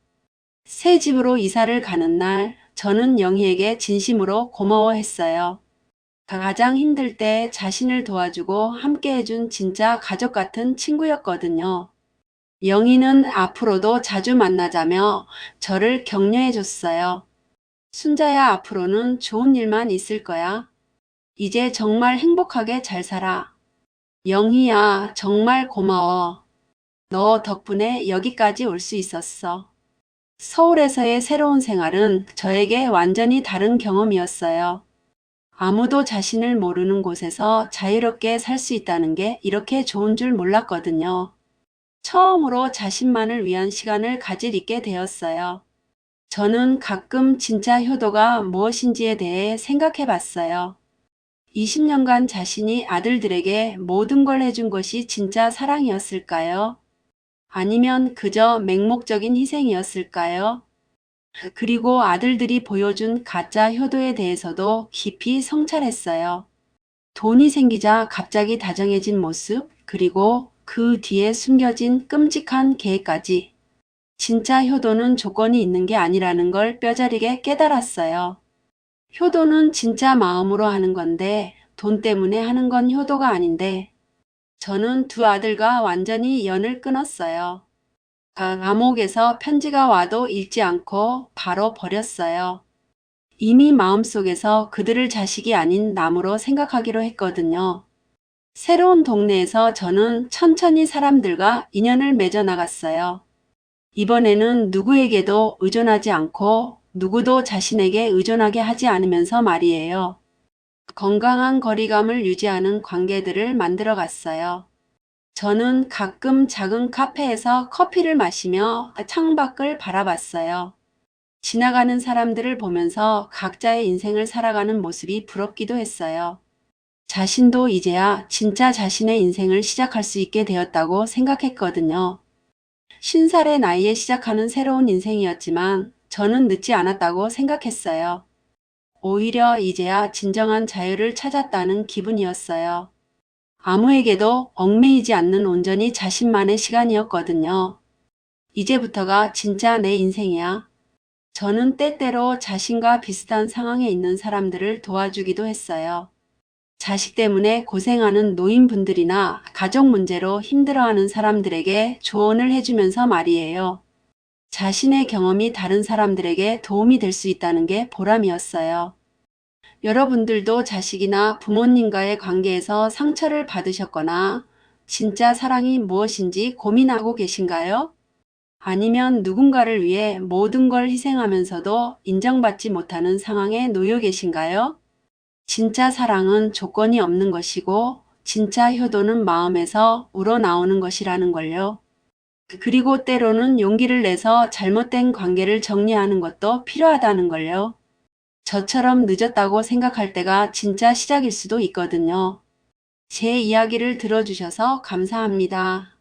Speaker 1: 새 집으로 이사를 가는 날 저는 영희에게 진심으로 고마워했어요. 가장 힘들 때 자신을 도와주고 함께 해준 진짜 가족 같은 친구였거든요. 영희는 앞으로도 자주 만나자며 저를 격려해줬어요. 순자야, 앞으로는 좋은 일만 있을 거야. 이제 정말 행복하게 잘 살아. 영희야, 정말 고마워. 너 덕분에 여기까지 올 수 있었어. 서울에서의 새로운 생활은 저에게 완전히 다른 경험이었어요. 아무도 자신을 모르는 곳에서 자유롭게 살 수 있다는 게 이렇게 좋은 줄 몰랐거든요. 처음으로 자신만을 위한 시간을 가질 있게 되었어요. 저는 가끔 진짜 효도가 무엇인지에 대해 생각해 봤어요. 20년간 자신이 아들들에게 모든 걸 해준 것이 진짜 사랑이었을까요? 아니면 그저 맹목적인 희생이었을까요? 그리고 아들들이 보여준 가짜 효도에 대해서도 깊이 성찰했어요. 돈이 생기자 갑자기 다정해진 모습, 그리고 그 뒤에 숨겨진 끔찍한 계획까지. 진짜 효도는 조건이 있는 게 아니라는 걸 뼈저리게 깨달았어요. 효도는 진짜 마음으로 하는 건데 돈 때문에 하는 건 효도가 아닌데 저는 두 아들과 완전히 연을 끊었어요. 감옥에서 편지가 와도 읽지 않고 바로 버렸어요. 이미 마음속에서 그들을 자식이 아닌 남으로 생각하기로 했거든요. 새로운 동네에서 저는 천천히 사람들과 인연을 맺어 나갔어요. 이번에는 누구에게도 의존하지 않고 누구도 자신에게 의존하게 하지 않으면서 말이에요. 건강한 거리감을 유지하는 관계들을 만들어 갔어요. 저는 가끔 작은 카페에서 커피를 마시며 창밖을 바라봤어요. 지나가는 사람들을 보면서 각자의 인생을 살아가는 모습이 부럽기도 했어요. 자신도 이제야 진짜 자신의 인생을 시작할 수 있게 되었다고 생각했거든요. 50살의 나이에 시작하는 새로운 인생이었지만 저는 늦지 않았다고 생각했어요. 오히려 이제야 진정한 자유를 찾았다는 기분이었어요. 아무에게도 얽매이지 않는 온전히 자신만의 시간이었거든요. 이제부터가 진짜 내 인생이야. 저는 때때로 자신과 비슷한 상황에 있는 사람들을 도와주기도 했어요. 자식 때문에 고생하는 노인분들이나 가족 문제로 힘들어하는 사람들에게 조언을 해주면서 말이에요. 자신의 경험이 다른 사람들에게 도움이 될 수 있다는 게 보람이었어요. 여러분들도 자식이나 부모님과의 관계에서 상처를 받으셨거나 진짜 사랑이 무엇인지 고민하고 계신가요? 아니면 누군가를 위해 모든 걸 희생하면서도 인정받지 못하는 상황에 놓여 계신가요? 진짜 사랑은 조건이 없는 것이고 진짜 효도는 마음에서 우러나오는 것이라는 걸요. 그리고 때로는 용기를 내서 잘못된 관계를 정리하는 것도 필요하다는 걸요. 저처럼 늦었다고 생각할 때가 진짜 시작일 수도 있거든요. 제 이야기를 들어주셔서 감사합니다.